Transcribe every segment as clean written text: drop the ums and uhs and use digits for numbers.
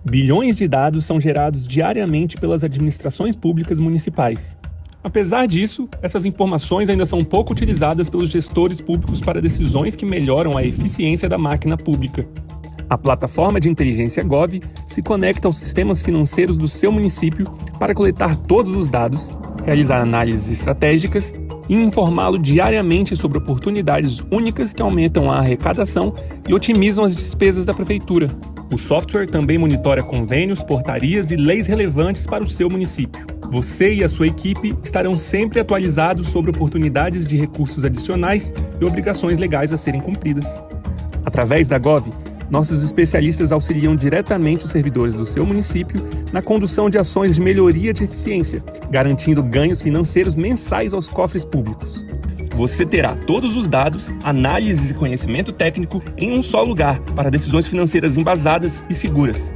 Bilhões de dados são gerados diariamente pelas administrações públicas municipais. Apesar disso, essas informações ainda são pouco utilizadas pelos gestores públicos para decisões que melhoram a eficiência da máquina pública. A plataforma de inteligência Gov se conecta aos sistemas financeiros do seu município para coletar todos os dados, realizar análises estratégicas e informá-lo diariamente sobre oportunidades únicas que aumentam a arrecadação e otimizam as despesas da prefeitura. O software também monitora convênios, portarias e leis relevantes para o seu município. Você e a sua equipe estarão sempre atualizados sobre oportunidades de recursos adicionais e obrigações legais a serem cumpridas. Através da Gov, nossos especialistas auxiliam diretamente os servidores do seu município na condução de ações de melhoria de eficiência, garantindo ganhos financeiros mensais aos cofres públicos. Você terá todos os dados, análises e conhecimento técnico em um só lugar para decisões financeiras embasadas e seguras.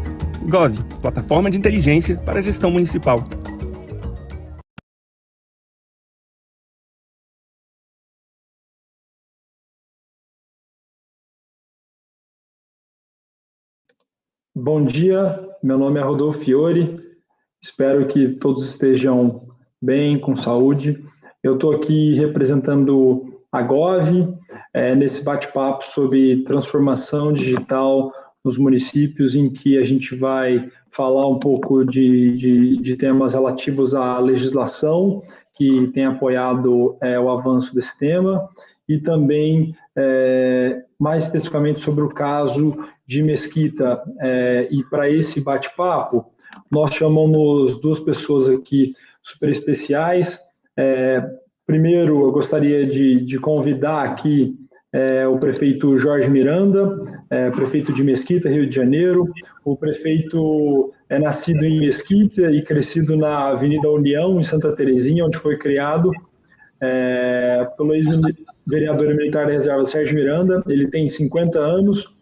Gov, plataforma de inteligência para a gestão municipal. Bom dia, meu nome é Rodolfo Fiore, espero que todos estejam bem, com saúde. Eu estou aqui representando a Gov, nesse bate-papo sobre transformação digital nos municípios, em que a gente vai falar um pouco de temas relativos à legislação, que tem apoiado o avanço desse tema, e também, mais especificamente, sobre o caso de Mesquita. E para esse bate-papo, nós chamamos duas pessoas aqui super especiais. Primeiro, eu gostaria de convidar aqui o prefeito Jorge Miranda, prefeito de Mesquita, Rio de Janeiro. O prefeito é nascido em Mesquita e crescido na Avenida União, em Santa Terezinha, onde foi criado pelo ex-vereador militar da reserva Sérgio Miranda. Ele tem 50 anos,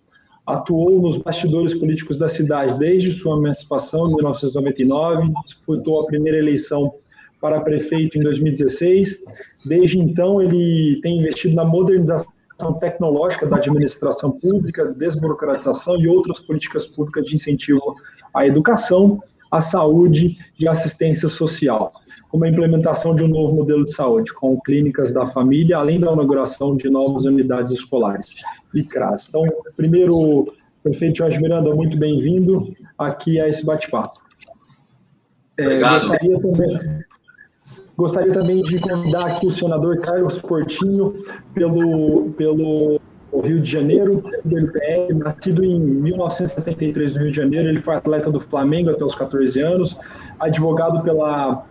atuou nos bastidores políticos da cidade desde sua emancipação, em 1999, disputou a primeira eleição para prefeito em 2016. Desde então, ele tem investido na modernização tecnológica da administração pública, desburocratização e outras políticas públicas de incentivo à educação, à saúde e à assistência social, como a implementação de um novo modelo de saúde, com clínicas da família, além da inauguração de novas unidades escolares e CRAS. Então, primeiro, prefeito Jorge Miranda, muito bem-vindo aqui a esse bate-papo. Obrigado. Gostaria também de convidar aqui o senador Carlos Portinho, pelo Rio de Janeiro, do MPL, nascido em 1973 no Rio de Janeiro. Ele foi atleta do Flamengo até os 14 anos, advogado pela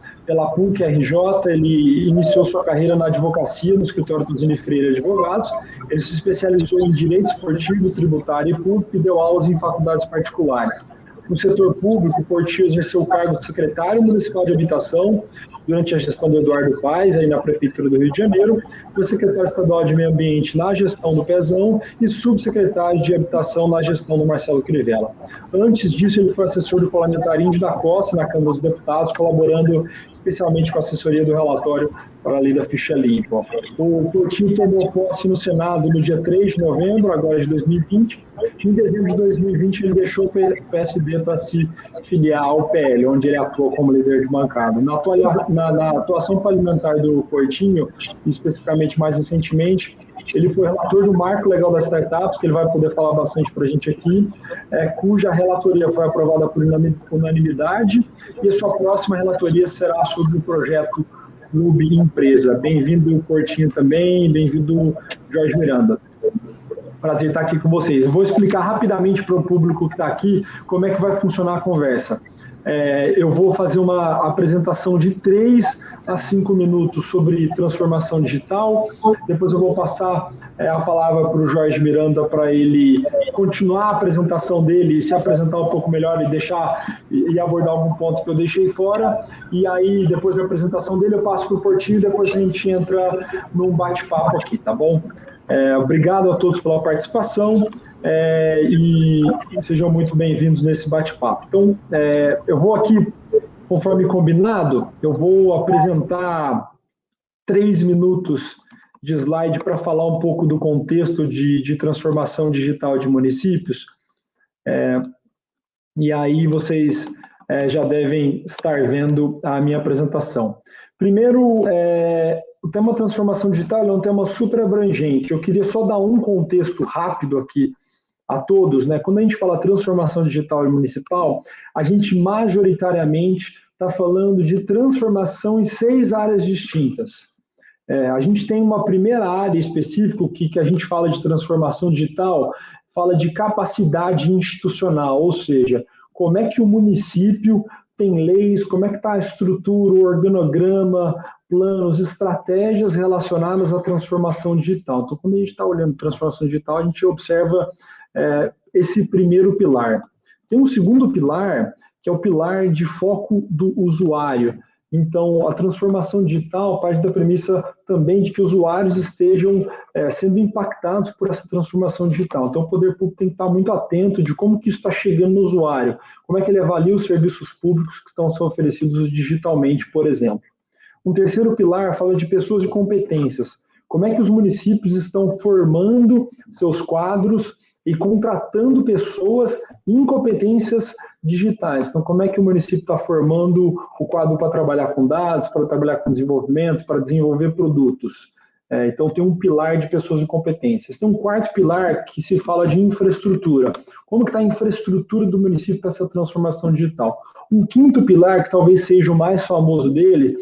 PUC-RJ. Ele iniciou sua carreira na advocacia, no escritório do Zini Freire Advogados. Ele se especializou em direito esportivo, tributário e público e deu aulas em faculdades particulares. No setor público, Portinho exerceu o cargo de secretário municipal de habitação durante a gestão do Eduardo Paes, aí na Prefeitura do Rio de Janeiro, foi secretário estadual de Meio Ambiente na gestão do Pezão e subsecretário de Habitação na gestão do Marcelo Crivella. Antes disso, ele foi assessor do parlamentar Índio da Costa na Câmara dos Deputados, colaborando especialmente com a assessoria do relatório para a lei da ficha limpa. O Portinho tomou posse no Senado no dia 3 de novembro, agora de 2020. Em dezembro de 2020, ele deixou o PSD para se filiar ao PL, onde ele atua como líder de bancada. Na atuação parlamentar do Portinho, especificamente mais recentemente, ele foi relator do Marco Legal das Startups, que ele vai poder falar bastante para a gente aqui, cuja relatoria foi aprovada por unanimidade, e a sua próxima relatoria será sobre o projeto Clube Empresa. Bem-vindo, Portinho, também, bem-vindo, Jorge Miranda. Prazer estar aqui com vocês. Eu vou explicar rapidamente para o público que está aqui como é que vai funcionar a conversa. Eu vou fazer uma apresentação de 3 a 5 minutos sobre transformação digital, depois eu vou passar a palavra para o Jorge Miranda para ele continuar a apresentação dele, se apresentar um pouco melhor e abordar algum ponto que eu deixei fora, e aí depois da apresentação dele eu passo para o Portinho e depois a gente entra num bate-papo aqui, tá bom? Obrigado a todos pela participação e sejam muito bem-vindos nesse bate-papo. Então, eu vou aqui, conforme combinado, eu vou apresentar 3 minutos de slide para falar um pouco do contexto de transformação digital de municípios. e aí vocês já devem estar vendo a minha apresentação. Primeiro, o tema transformação digital é um tema super abrangente. Eu queria só dar um contexto rápido aqui a todos, né? Quando a gente fala transformação digital e municipal, a gente majoritariamente está falando de transformação em 6 áreas distintas. A gente tem uma primeira área específica que a gente fala de transformação digital, fala de capacidade institucional, ou seja, como é que o município tem leis, como é que está a estrutura, o organograma, planos, estratégias relacionadas à transformação digital. Então, quando a gente está olhando transformação digital, a gente observa esse primeiro pilar. Tem um segundo pilar, que é o pilar de foco do usuário. Então, a transformação digital parte da premissa também de que usuários estejam sendo impactados por essa transformação digital. Então, o poder público tem que estar muito atento de como que isso está chegando no usuário, como é que ele avalia os serviços públicos que estão sendo oferecidos digitalmente, por exemplo. Um terceiro pilar fala de pessoas e competências. Como é que os municípios estão formando seus quadros e contratando pessoas em competências digitais. Então, como é que o município está formando o quadro para trabalhar com dados, para trabalhar com desenvolvimento, para desenvolver produtos? Então, tem um pilar de pessoas e competências. Tem um quarto pilar que se fala de infraestrutura. Como que está a infraestrutura do município para essa transformação digital? Um quinto pilar, que talvez seja o mais famoso deles,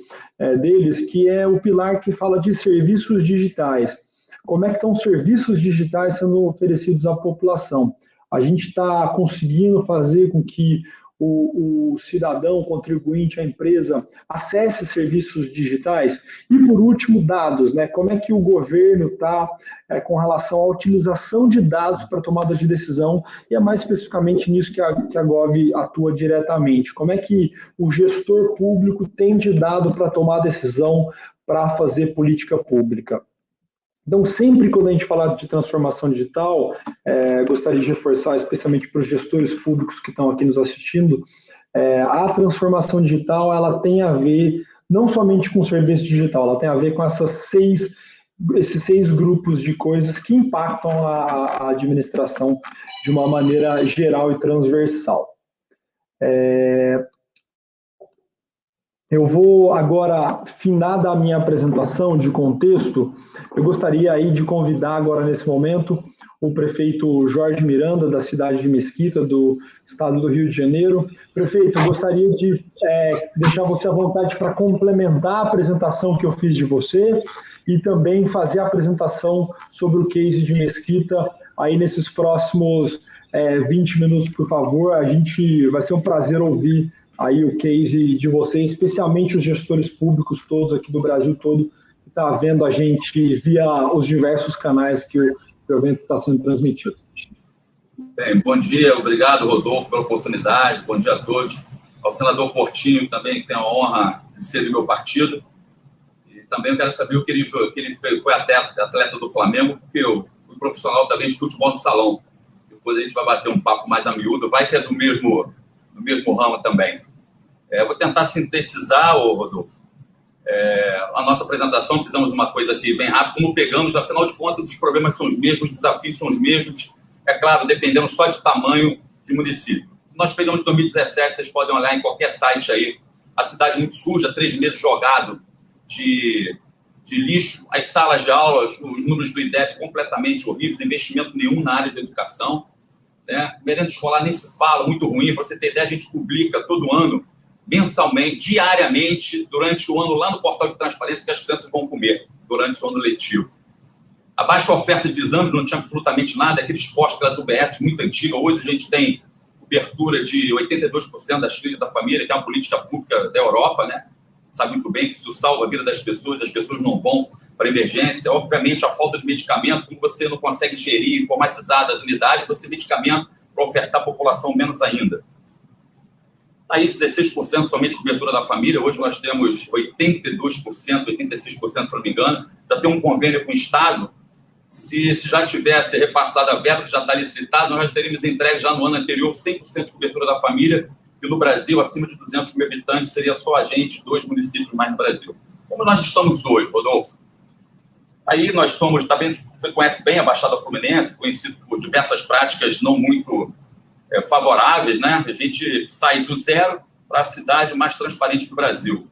que é o pilar que fala de serviços digitais. Como é que estão os serviços digitais sendo oferecidos à população? A gente está conseguindo fazer com que o cidadão, o contribuinte, a empresa, acesse serviços digitais? E, por último, dados, né? Como é que o governo está com relação à utilização de dados para tomada de decisão, e é mais especificamente nisso que a Gov atua diretamente. Como é que o gestor público tem de dado para tomar decisão, para fazer política pública? Então, sempre quando a gente fala de transformação digital, gostaria de reforçar, especialmente para os gestores públicos que estão aqui nos assistindo, a transformação digital ela tem a ver não somente com o serviço digital, ela tem a ver com esses 6 grupos de coisas que impactam a administração de uma maneira geral e transversal. Eu vou agora, finada a minha apresentação de contexto, eu gostaria aí de convidar agora nesse momento o prefeito Jorge Miranda, da cidade de Mesquita, do estado do Rio de Janeiro. Prefeito, eu gostaria de deixar você à vontade para complementar a apresentação que eu fiz de você e também fazer a apresentação sobre o case de Mesquita aí nesses próximos 20 minutos, por favor. Vai ser um prazer ouvir aí o case de vocês, especialmente os gestores públicos todos aqui do Brasil todo, que está vendo a gente via os diversos canais que o evento está sendo transmitido. Bem, bom dia, obrigado, Rodolfo, pela oportunidade, bom dia a todos. Ao senador Portinho também, que tem a honra de ser do meu partido. E também eu quero saber o que ele foi atleta do Flamengo, porque eu fui profissional também de futebol de salão. Depois a gente vai bater um papo mais a miúdo, vai que é do mesmo ramo também. Eu vou tentar sintetizar, Rodolfo, a nossa apresentação. Fizemos uma coisa aqui bem rápida, como pegamos, afinal de contas, os problemas são os mesmos, os desafios são os mesmos, é claro, dependendo só de tamanho de município. Nós pegamos em 2017, vocês podem olhar em qualquer site aí, a cidade muito suja, 3 meses jogado de lixo, as salas de aula, os números do IDEB completamente horríveis, investimento nenhum na área de educação, né? Merenda escolar nem se fala, muito ruim. Para você ter ideia, a gente publica todo ano, mensalmente, diariamente, durante o ano, lá no portal de transparência, que as crianças vão comer durante o ano letivo. A baixa oferta de exame, não tinha absolutamente nada, aqueles postos pelas UBS muito antiga. Hoje a gente tem cobertura de 82% das filhas da família, que é uma política pública da Europa, né? Sabe muito bem que isso salva a vida das pessoas, as pessoas não vão para emergência. Obviamente, a falta de medicamento, como você não consegue gerir, informatizar das unidades, você tem medicamento para ofertar à população menos ainda. Aí 16% somente cobertura da família, hoje nós temos 82%, 86%, se não me engano, já tem um convênio com o Estado. Se já tivesse repassado a verba, que já está licitado, nós já teríamos entregue já no ano anterior 100% de cobertura da família, e no Brasil, acima de 200 mil habitantes, seria só a gente, 2 municípios mais no Brasil. Como nós estamos hoje, Rodolfo? Aí nós somos, também você conhece bem a Baixada Fluminense, conhecido por diversas práticas não muito favoráveis, né? A gente sai do zero para a cidade mais transparente do Brasil.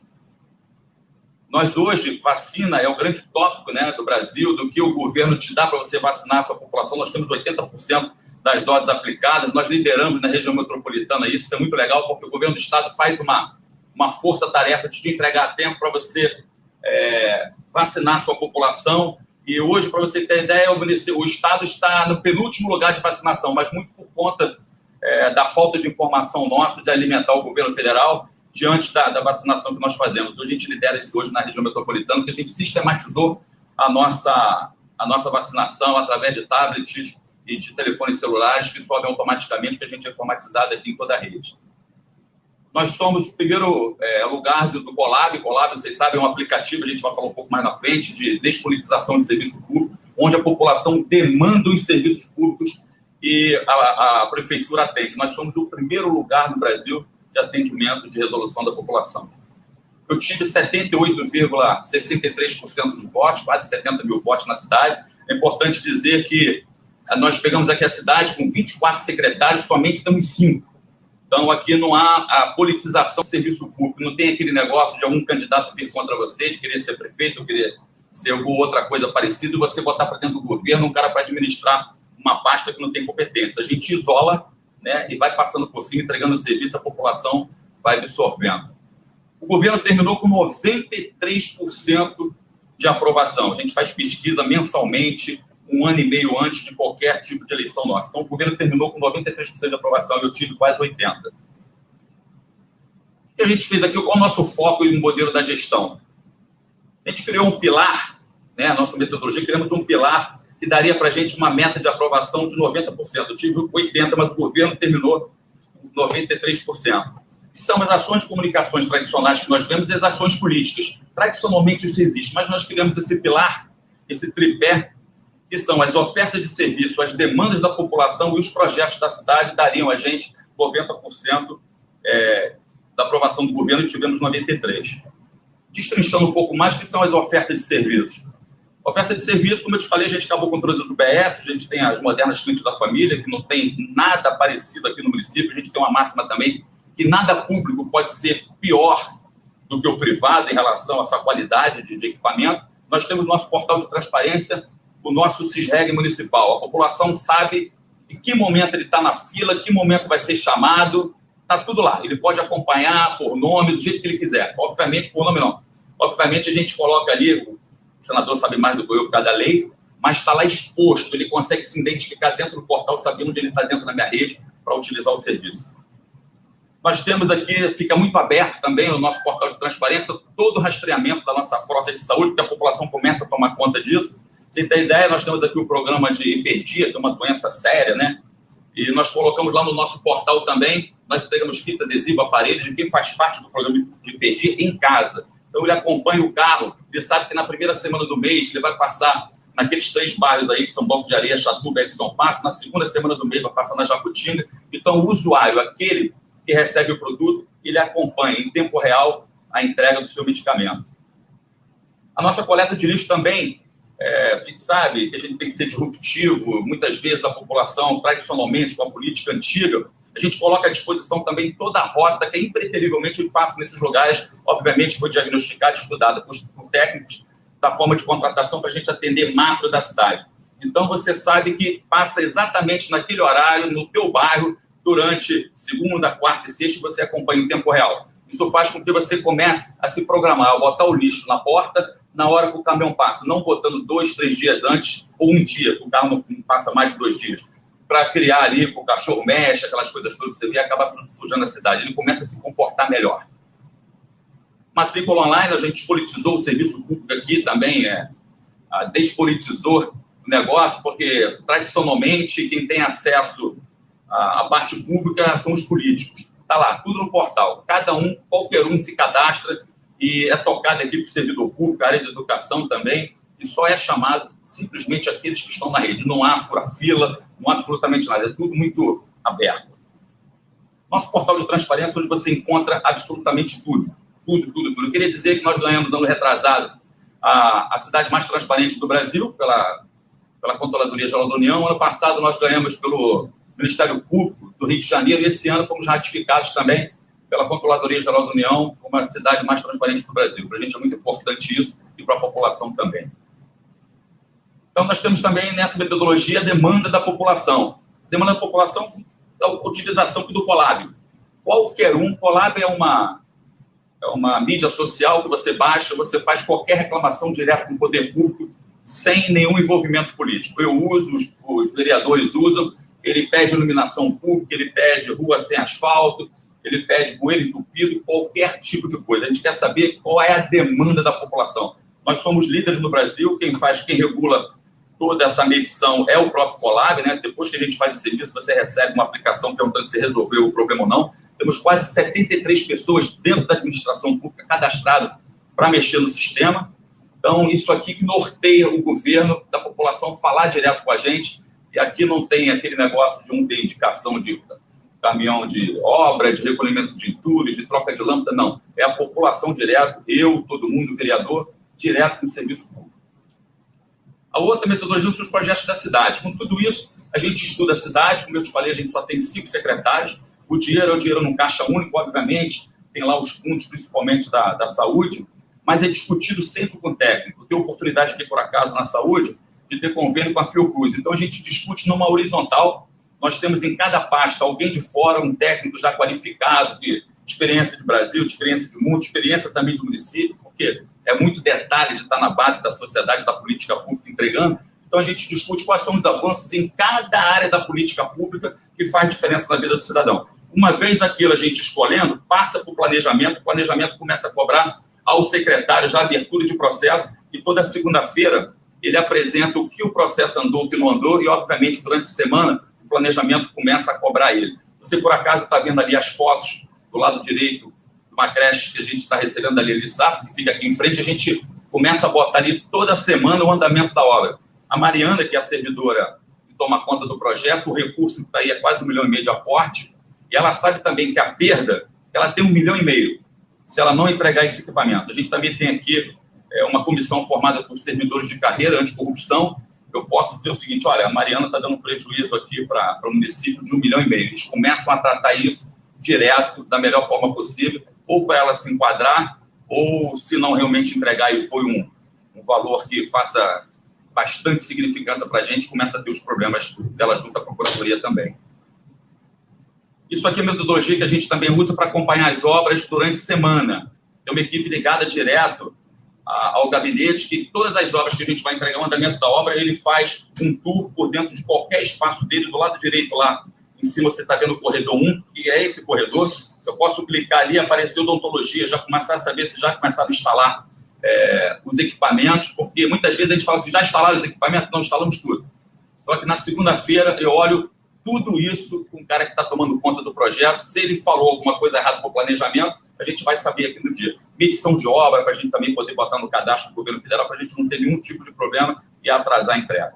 Nós hoje, vacina é o grande tópico, né, do Brasil, do que o governo te dá para você vacinar a sua população. Nós temos 80% das doses aplicadas, nós lideramos na região metropolitana isso é muito legal, porque o governo do estado faz uma força-tarefa de te entregar a tempo para você vacinar a sua população. E hoje, para você ter ideia, o estado está no penúltimo lugar de vacinação, mas muito por conta da falta de informação nossa de alimentar o governo federal diante da vacinação que nós fazemos. Hoje a gente lidera isso hoje na região metropolitana, porque a gente sistematizou a nossa vacinação através de tablets e de telefones celulares que sobem automaticamente, que a gente é informatizado aqui em toda a rede. Nós somos o primeiro lugar do Colab. Colab, vocês sabem, é um aplicativo, a gente vai falar um pouco mais na frente, de despolitização de serviço público, onde a população demanda os serviços públicos e a prefeitura atende. Nós somos o primeiro lugar no Brasil de atendimento de resolução da população. Eu tive 78,63% dos votos, quase 70 mil votos na cidade. É importante dizer que nós pegamos aqui a cidade com 24 secretários, somente temos 5. Então, aqui não há a politização do serviço público, não tem aquele negócio de algum candidato vir contra você, de querer ser prefeito, ou querer ser alguma outra coisa parecida, e você botar para dentro do governo um cara para administrar uma pasta que não tem competência. A gente isola, né, e vai passando por cima, entregando o serviço, a população vai absorvendo. O governo terminou com 93% de aprovação. A gente faz pesquisa mensalmente, 1 ano e meio antes de qualquer tipo de eleição nossa. Então, o governo terminou com 93% de aprovação e eu tive quase 80%. O que a gente fez aqui? Qual é o nosso foco e o modelo da gestão? A gente criou um pilar, né, a nossa metodologia, criamos um pilar que daria para a gente uma meta de aprovação de 90%. Eu tive 80%, mas o governo terminou com 93%. São as ações de comunicações tradicionais que nós vemos e as ações políticas. Tradicionalmente isso existe, mas nós criamos esse pilar, esse tripé, que são as ofertas de serviço, as demandas da população e os projetos da cidade dariam a gente 90% da aprovação do governo e tivemos 93%. Destrinchando um pouco mais, que são as ofertas de serviços. Oferta de serviço, como eu te falei, a gente acabou com todas as UBS, a gente tem as modernas clínicas da família, que não tem nada parecido aqui no município, a gente tem uma máxima também que nada público pode ser pior do que o privado em relação à sua qualidade de equipamento. Nós temos nosso portal de transparência, o nosso CISREG municipal. A população sabe em que momento ele está na fila, que momento vai ser chamado, está tudo lá. Ele pode acompanhar por nome, do jeito que ele quiser. Obviamente, por nome não. Obviamente, a gente coloca ali, o senador sabe mais do que eu por causa da lei, mas está lá exposto, ele consegue se identificar dentro do portal, saber onde ele está dentro da minha rede para utilizar o serviço. Nós temos aqui, fica muito aberto também o nosso portal de transparência, todo o rastreamento da nossa frota de saúde, porque a população começa a tomar conta disso. Você tem ideia, nós temos aqui o programa de hiperdia, que é uma doença séria, né? E nós colocamos lá no nosso portal também, nós entregamos fita adesiva, aparelhos de quem faz parte do programa de hiperdia em casa. Então, ele acompanha o carro, ele sabe que na primeira semana do mês ele vai passar naqueles 3 bairros aí, que são Banco de Areia, Chatuba e Edson Passo, na segunda semana do mês vai passar na Jacutinga. Então, o usuário, aquele que recebe o produto, ele acompanha em tempo real a entrega do seu medicamento. A nossa coleta de lixo também, a gente sabe que a gente tem que ser disruptivo, muitas vezes a população, tradicionalmente, com a política antiga, a gente coloca à disposição também toda a rota que, impreterivelmente, eu passo nesses lugares, obviamente foi diagnosticada e estudada por técnicos da forma de contratação para a gente atender macro da cidade. Então, você sabe que passa exatamente naquele horário, no teu bairro, durante segunda, quarta e sexta, você acompanha em tempo real. Isso faz com que você comece a se programar, a botar o lixo na porta na hora que o caminhão passa, não botando 2, 3 dias antes, ou um dia, que o carro não passa mais de 2 dias, para criar ali, que o cachorro mexe, aquelas coisas todas que você vê, acaba sujando a cidade. Ele começa a se comportar melhor. Matrícula online, a gente despolitizou o serviço público aqui também, despolitizou o negócio, porque tradicionalmente quem tem acesso à parte pública são os políticos. Está lá, tudo no portal. Qualquer um se cadastra e é tocado aqui para o servidor público, a área de educação também, e só é chamado simplesmente aqueles que estão na rede. Não há fura-fila, não há absolutamente nada, é tudo muito aberto. Nosso portal de transparência, onde você encontra absolutamente tudo. Tudo. Eu queria dizer que nós ganhamos, ano retrasado, a cidade mais transparente do Brasil, pela Controladoria Geral da União. Ano passado, nós ganhamos pelo Ministério Público do Rio de Janeiro, e esse ano fomos ratificados também pela Controladoria Geral da União como a cidade mais transparente do Brasil. Para a gente é muito importante isso e para a população também. Então, nós temos também nessa metodologia a demanda da população. A demanda da população é a utilização do Colab. Qualquer um, Colab é uma mídia social que você baixa, você faz qualquer reclamação direto com o poder público, sem nenhum envolvimento político. Eu uso, os vereadores usam, ele pede iluminação pública, ele pede rua sem asfalto, ele pede bueiro entupido, qualquer tipo de coisa. A gente quer saber qual é a demanda da população. Nós somos líderes no Brasil, quem regula toda essa medição é o próprio Colab, né? Depois que a gente faz o serviço, você recebe uma aplicação perguntando se resolveu o problema ou não. Temos quase 73 pessoas dentro da administração pública cadastradas para mexer no sistema. Então, isso aqui que norteia o governo, da população falar direto com a gente. E aqui não tem aquele negócio de ter indicação de caminhão de obra, de recolhimento de entulho, de troca de lâmpada, não. É a população direto, eu, todo mundo, vereador, direto com o serviço público. A outra metodologia são os projetos da cidade. Com tudo isso, a gente estuda a cidade, como eu te falei, a gente só tem 5 secretários, o dinheiro é o dinheiro num caixa único, obviamente, tem lá os fundos, principalmente da saúde, mas é discutido sempre com o técnico. Eu tenho oportunidade aqui, por acaso, na saúde, de ter convênio com a Fiocruz. Então, a gente discute numa horizontal. Nós temos em cada pasta alguém de fora, um técnico já qualificado, de experiência de Brasil, de experiência de mundo, experiência também de município, porque é muito detalhe de estar na base da sociedade, da política pública entregando. Então, a gente discute quais são os avanços em cada área da política pública que faz diferença na vida do cidadão. Uma vez aquilo a gente escolhendo, passa para o planejamento começa a cobrar ao secretário já a abertura de processo, e toda segunda-feira ele apresenta o que o processo andou, o que não andou, e, obviamente, durante a semana, o planejamento começa a cobrar ele. Você, por acaso, está vendo ali as fotos do lado direito, uma creche que a gente está recebendo ali, Elisaf, que fica aqui em frente, a gente começa a botar ali toda semana o andamento da obra. A Mariana, que é a servidora que toma conta do projeto, o recurso que está aí é quase 1,5 milhão de aporte, e ela sabe também que a perda, ela tem 1,5 milhão, se ela não entregar esse equipamento. A gente também tem aqui uma comissão formada por servidores de carreira anticorrupção. Eu posso dizer o seguinte, olha, a Mariana está dando um prejuízo aqui para o município de 1,5 milhão. Eles começam a tratar isso direto, da melhor forma possível, ou para ela se enquadrar, ou se não realmente entregar e foi um valor que faça bastante significância para a gente, começa a ter os problemas dela junto à Procuradoria também. Isso aqui é a metodologia que a gente também usa para acompanhar as obras durante a semana. Tem uma equipe ligada direto ao gabinete, que todas as obras que a gente vai entregar o andamento da obra, ele faz um tour por dentro de qualquer espaço dele, do lado direito lá, em cima você está vendo o corredor 1, que é esse corredor. Eu posso clicar ali, apareceu odontologia, já começar a saber se já começaram a instalar os equipamentos, porque muitas vezes a gente fala assim, já instalaram os equipamentos? Não, instalamos tudo. Só que na segunda-feira eu olho tudo isso com o cara que está tomando conta do projeto. Se ele falou alguma coisa errada com o planejamento, a gente vai saber aqui no dia. Medição de obra, para a gente também poder botar no cadastro do governo federal, para a gente não ter nenhum tipo de problema e atrasar a entrega.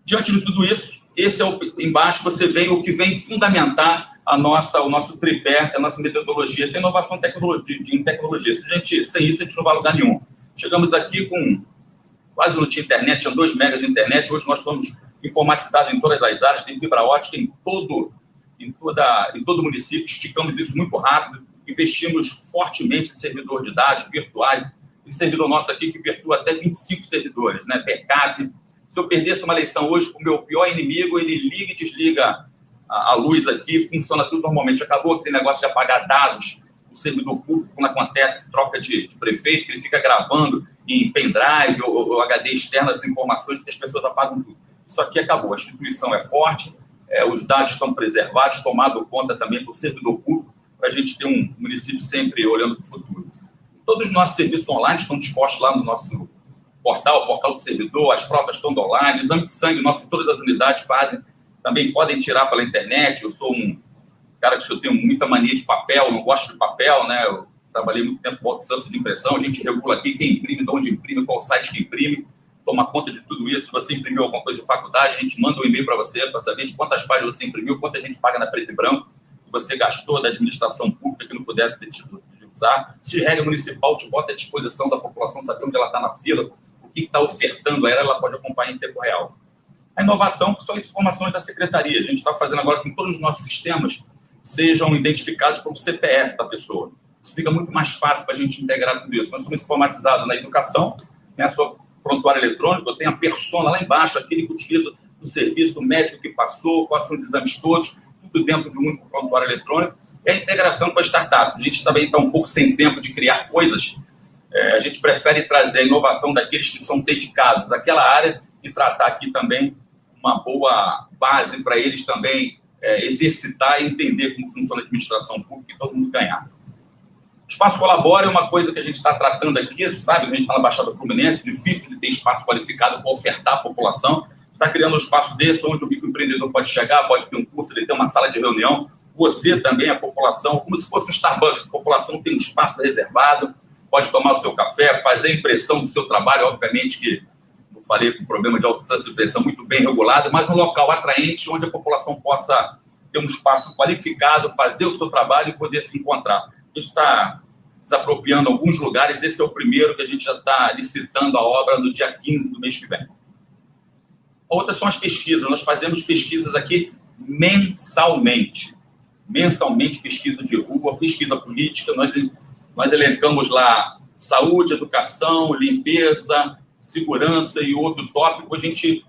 Diante de tudo isso, esse é embaixo você vê o que vem fundamentar o nosso tripé, a nossa metodologia, que é inovação em tecnologia. Sem isso, a gente não vai a lugar nenhum. Chegamos aqui com quase não tinha internet, tinha 2 megas de internet. Hoje nós somos informatizados em todas as áreas, tem fibra ótica em todo o município, esticamos isso muito rápido, investimos fortemente em servidor de dados virtuais. Tem servidor nosso aqui que virtua até 25 servidores, né? Backup. Se eu perdesse uma eleição hoje com o meu pior inimigo, ele liga e desliga a luz aqui, funciona tudo normalmente. Acabou aquele negócio de apagar dados do servidor público, quando acontece troca de prefeito, que ele fica gravando em pendrive ou HD externo as informações, que as pessoas apagam tudo. Isso aqui acabou, a instituição é forte, os dados estão preservados, tomado conta também do servidor público, para a gente ter um município sempre olhando para o futuro. Todos os nossos serviços online estão dispostos lá no nosso portal, o portal do servidor, as frotas estão online, exame de sangue nosso, todas as unidades fazem, também podem tirar pela internet. Eu sou um cara que eu tenho muita mania de papel, não gosto de papel, né? Eu trabalhei muito tempo com distância de impressão, a gente regula aqui quem imprime, de onde imprime, qual site que imprime, toma conta de tudo isso. Se você imprimiu alguma coisa de faculdade, a gente manda um e-mail para você, para saber de quantas páginas você imprimiu, quanto a gente paga na preto e branco, que você gastou da administração pública que não pudesse ter tido de usar. Se regra municipal te bota à disposição da população, saber onde ela está na fila, o que está ofertando a ela pode acompanhar em tempo real. A inovação, que são as informações da secretaria. A gente está fazendo agora com que todos os nossos sistemas sejam identificados como CPF da pessoa. Isso fica muito mais fácil para a gente integrar tudo isso. Nós somos informatizados na educação, né, a sua prontuário eletrônico, eu tenho a persona lá embaixo, aquele que utiliza o serviço médico que passou, quais são os exames todos, tudo dentro de um único prontuário eletrônico. E a integração com a startup. A gente também está um pouco sem tempo de criar coisas. A gente prefere trazer a inovação daqueles que são dedicados àquela área e tratar aqui também uma boa base para eles também exercitar e entender como funciona a administração pública e todo mundo ganhar. O Espaço Colabora é uma coisa que a gente está tratando aqui, sabe? A gente está na Baixada Fluminense, difícil de ter espaço qualificado para ofertar à população. Está criando um espaço desse onde o microempreendedor pode chegar, pode ter um curso, ele tem uma sala de reunião. Você também, a população, como se fosse um Starbucks, a população tem um espaço reservado, pode tomar o seu café, fazer a impressão do seu trabalho, obviamente que eu falei com problema de autodistância de impressão muito bem regulado, mas um local atraente onde a população possa ter um espaço qualificado, fazer o seu trabalho e poder se encontrar. A gente está desapropriando alguns lugares, esse é o primeiro que a gente já está licitando a obra no dia 15 do mês que vem. Outras são as pesquisas, nós fazemos pesquisas aqui mensalmente. Mensalmente, pesquisa de rua, pesquisa política, nós elencamos lá saúde, educação, limpeza, segurança e outro tópico, a gente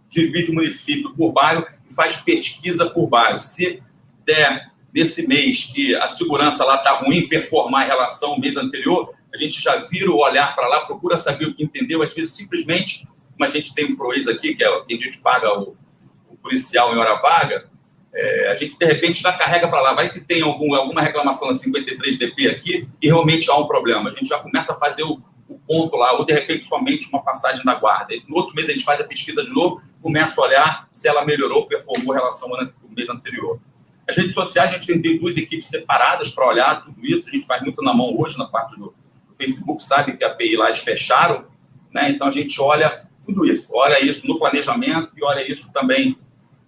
divide o município por bairro e faz pesquisa por bairro. Se der desse mês que a segurança lá está ruim, performar em relação ao mês anterior, a gente já vira o olhar para lá, procura saber o que entendeu, às vezes simplesmente, como a gente tem um PROES aqui, que é quem a gente paga o policial em hora vaga, a gente, de repente, já carrega para lá. Vai que tem alguma reclamação na 53DP aqui e realmente há um problema. A gente já começa a fazer o ponto lá, ou, de repente, somente uma passagem da guarda. E no outro mês, a gente faz a pesquisa de novo, começa a olhar se ela melhorou, performou em relação ao mês anterior. As redes sociais, a gente tem 2 equipes separadas para olhar tudo isso. A gente faz muito na mão hoje, na parte do Facebook, sabe que a API lá eles fecharam, né? Então, a gente olha tudo isso. Olha isso no planejamento e olha isso também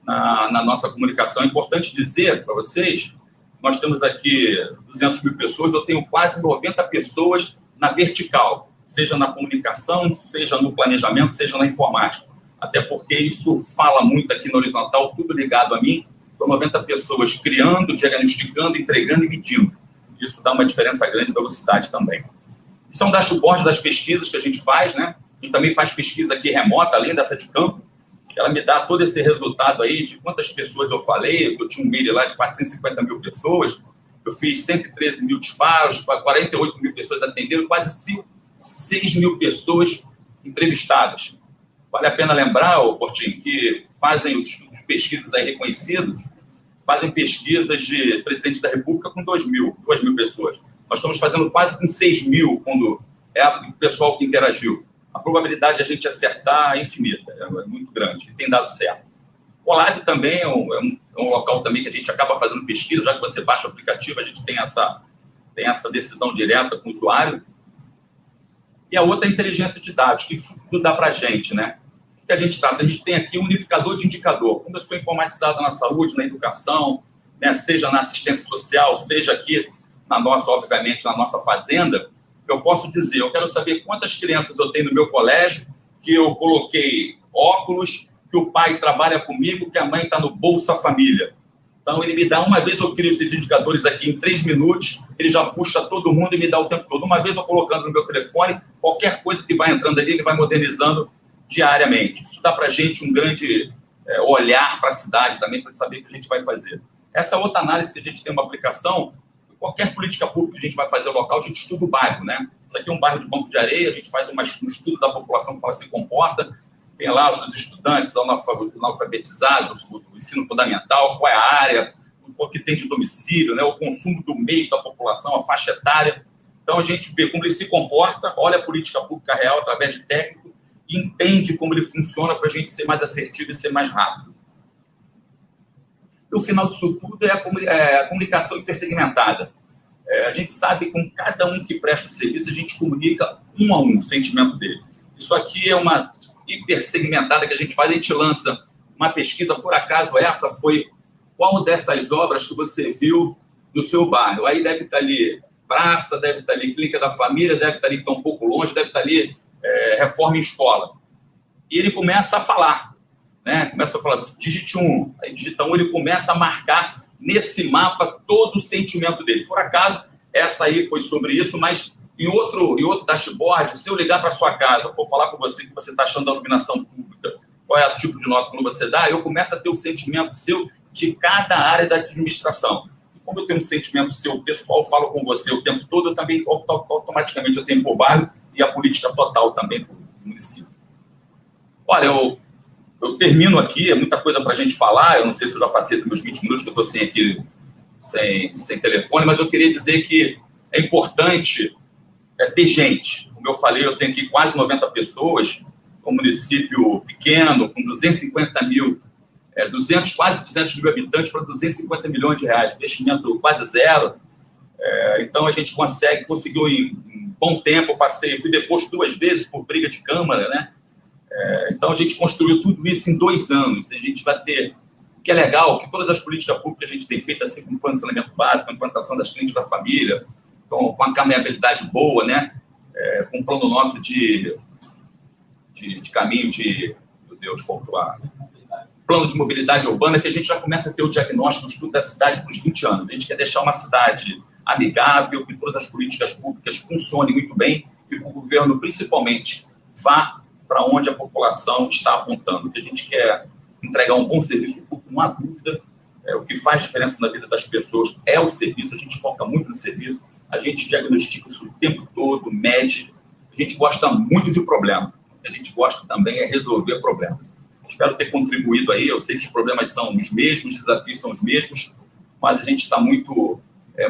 na nossa comunicação. É importante dizer para vocês, nós temos aqui 200 mil pessoas, eu tenho quase 90 pessoas na vertical, seja na comunicação, seja no planejamento, seja na informática. Até porque isso fala muito aqui na horizontal, tudo ligado a mim, com 90 pessoas criando, diagnosticando, entregando e medindo. Isso dá uma diferença grande de velocidade também. Isso é um dashboard das pesquisas que a gente faz, né? A gente também faz pesquisa aqui remota, além dessa de campo. Ela me dá todo esse resultado aí de quantas pessoas eu falei, eu tinha um mail lá de 450 mil pessoas, eu fiz 113 mil disparos, 48 mil pessoas atenderam, quase 6 mil pessoas entrevistadas. Vale a pena lembrar, Portinho, que fazem os estudos de pesquisas aí reconhecidos, fazem pesquisas de presidente da República com 2 mil pessoas. Nós estamos fazendo quase com 6 mil quando é o pessoal que interagiu. A probabilidade de a gente acertar é infinita, é muito grande, e tem dado certo. O Lab também é um local também que a gente acaba fazendo pesquisa, já que você baixa o aplicativo, a gente tem essa decisão direta com o usuário. E a outra é a inteligência de dados, que isso tudo dá para a gente, né? O que a gente trata? A gente tem aqui um unificador de indicador. Como eu sou informatizado na saúde, na educação, né, seja na assistência social, seja aqui obviamente, na nossa fazenda, eu posso dizer, eu quero saber quantas crianças eu tenho no meu colégio, que eu coloquei óculos, que o pai trabalha comigo, que a mãe está no Bolsa Família. Então, ele me dá, uma vez eu crio esses indicadores aqui em 3 minutos, ele já puxa todo mundo e me dá o tempo todo. Uma vez eu colocando no meu telefone, qualquer coisa que vai entrando ali, ele vai modernizando diariamente. Isso dá para a gente um grande olhar para a cidade também, para saber o que a gente vai fazer. Essa outra análise que a gente tem uma aplicação, qualquer política pública que a gente vai fazer no local, a gente estuda o bairro, né? Isso aqui é um bairro de Banco de Areia, a gente faz um estudo da população, como ela se comporta, tem lá os estudantes, os analfabetizados, o ensino fundamental, qual é a área, o que tem de domicílio, né? O consumo do mês da população, a faixa etária. Então, a gente vê como ele se comporta, olha a política pública real através de técnico e entende como ele funciona para a gente ser mais assertivo e ser mais rápido. E o final disso tudo é a comunicação hipersegmentada. A gente sabe que com cada um que presta o serviço, a gente comunica um a um o sentimento dele. Isso aqui é uma hipersegmentada que a gente faz, a gente lança uma pesquisa, por acaso essa foi qual dessas obras que você viu no seu bairro. Aí deve estar ali praça, deve estar ali clínica da família, deve estar ali que está um pouco longe, deve estar ali reforma em escola. E ele começa a falar. né? Começa a falar, digite 1, aí digita 1, ele começa a marcar nesse mapa todo o sentimento dele. Por acaso, essa aí foi sobre isso, mas em outro dashboard, se eu ligar para sua casa, for falar com você que você está achando da iluminação pública, qual é o tipo de nota que você dá, eu começo a ter o sentimento seu de cada área da administração. E como eu tenho um sentimento seu, o pessoal fala com você o tempo todo, eu também automaticamente eu tenho para o bairro e a política total também para o município. Olha, eu termino aqui, é muita coisa para a gente falar, eu não sei se eu já passei dos meus 20 minutos, que eu estou sem telefone, mas eu queria dizer que é importante ter gente. Como eu falei, eu tenho aqui quase 90 pessoas, um município pequeno, com 250 mil, quase 200 mil habitantes para 250 milhões de reais, investimento quase zero. Então, a gente conseguiu em bom tempo, fui deposto 2 vezes por briga de Câmara, né? Então, a gente construiu tudo isso em 2 anos. A gente vai ter, o que é legal, que todas as políticas públicas que a gente tem feito, assim como o plano de saneamento básico, a implantação das clínicas da família, com a caminhabilidade boa, né? Com um plano nosso de caminho meu Deus, faltou plano de mobilidade urbana, que a gente já começa a ter o diagnóstico do estudo da cidade para os 20 anos. A gente quer deixar uma cidade amigável, que todas as políticas públicas funcionem muito bem e que o governo, principalmente, vá para onde a população está apontando. Que a gente quer entregar um bom serviço público, não há dúvida. O que faz diferença na vida das pessoas é o serviço, a gente foca muito no serviço, a gente diagnostica isso o tempo todo, mede, a gente gosta muito de problema, a gente gosta também é resolver problema. Espero ter contribuído aí, eu sei que os problemas são os mesmos, os desafios são os mesmos, mas a gente está muito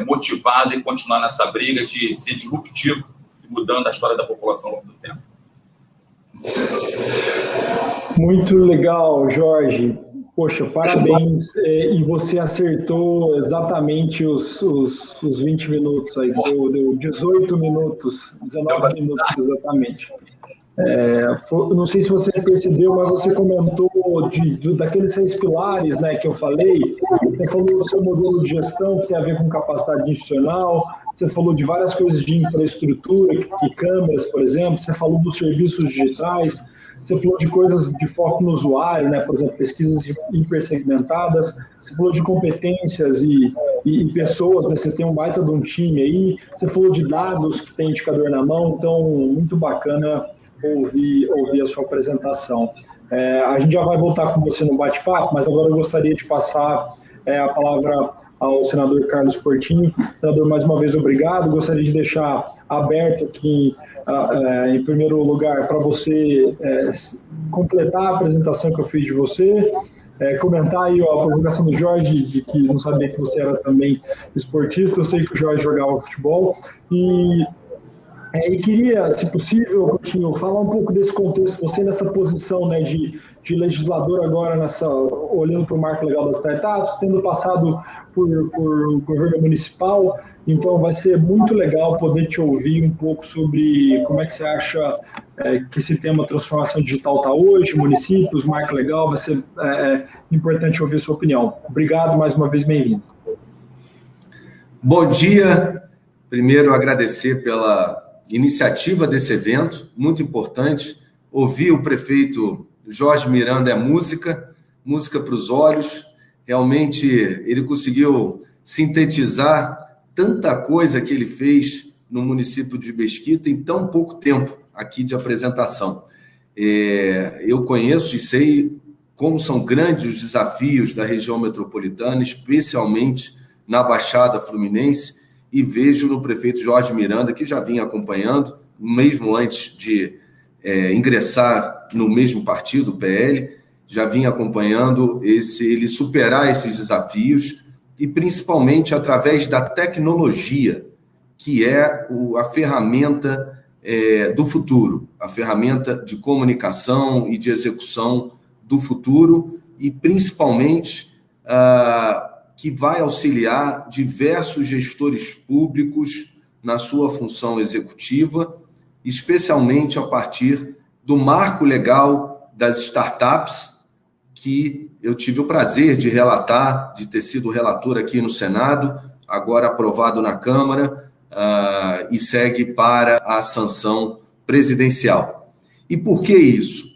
motivado em continuar nessa briga de ser disruptivo e mudando a história da população ao longo do tempo. Muito legal, Jorge. Poxa, parabéns. E você acertou exatamente os 20 minutos aí. Deu 18 minutos, 19 minutos exatamente. Não sei se você percebeu, mas você comentou daqueles 6 pilares, né, que eu falei. Você falou do seu modelo de gestão, que tem a ver com capacidade institucional. Você falou de várias coisas de infraestrutura, de câmeras, por exemplo. Você falou dos serviços digitais. Você falou de coisas de foco no usuário, né? Por exemplo, pesquisas hipersegmentadas. Você falou de competências e pessoas, né? Você tem um baita de um time aí. Você falou de dados que tem indicador na mão. Então, muito bacana ouvir a sua apresentação. A gente já vai voltar com você no bate-papo, mas agora eu gostaria de passar a palavra ao senador Carlos Portinho. Senador, mais uma vez, obrigado. Gostaria de deixar aberto aqui, em primeiro lugar, para você completar a apresentação que eu fiz de você, comentar aí a provocação do Jorge, de que não sabia que você era também esportista. Eu sei que o Jorge jogava futebol. E queria, se possível, Coutinho, falar um pouco desse contexto, você nessa posição, né, de legislador agora, olhando para o marco legal das startups, tendo passado por governo municipal. Então vai ser muito legal poder te ouvir um pouco sobre como é que você acha que esse tema transformação digital está hoje, municípios, marco legal. Vai ser importante ouvir a sua opinião. Obrigado mais uma vez, bem-vindo. Bom dia. Primeiro, agradecer pela iniciativa desse evento, muito importante. Ouvir o prefeito Jorge Miranda é música para os olhos. Realmente, ele conseguiu sintetizar tanta coisa que ele fez no município de Mesquita em tão pouco tempo aqui de apresentação. Eu conheço e sei como são grandes os desafios da região metropolitana, especialmente na Baixada Fluminense, e vejo no prefeito Jorge Miranda, que já vinha acompanhando, mesmo antes de ingressar no mesmo partido, o PL, já vinha acompanhando ele superar esses desafios, e principalmente através da tecnologia, que é a ferramenta do futuro, a ferramenta de comunicação e de execução do futuro, e principalmente que vai auxiliar diversos gestores públicos na sua função executiva, especialmente a partir do marco legal das startups, que eu tive o prazer de relatar, de ter sido relator aqui no Senado, agora aprovado na Câmara, e segue para a sanção presidencial. E por que isso?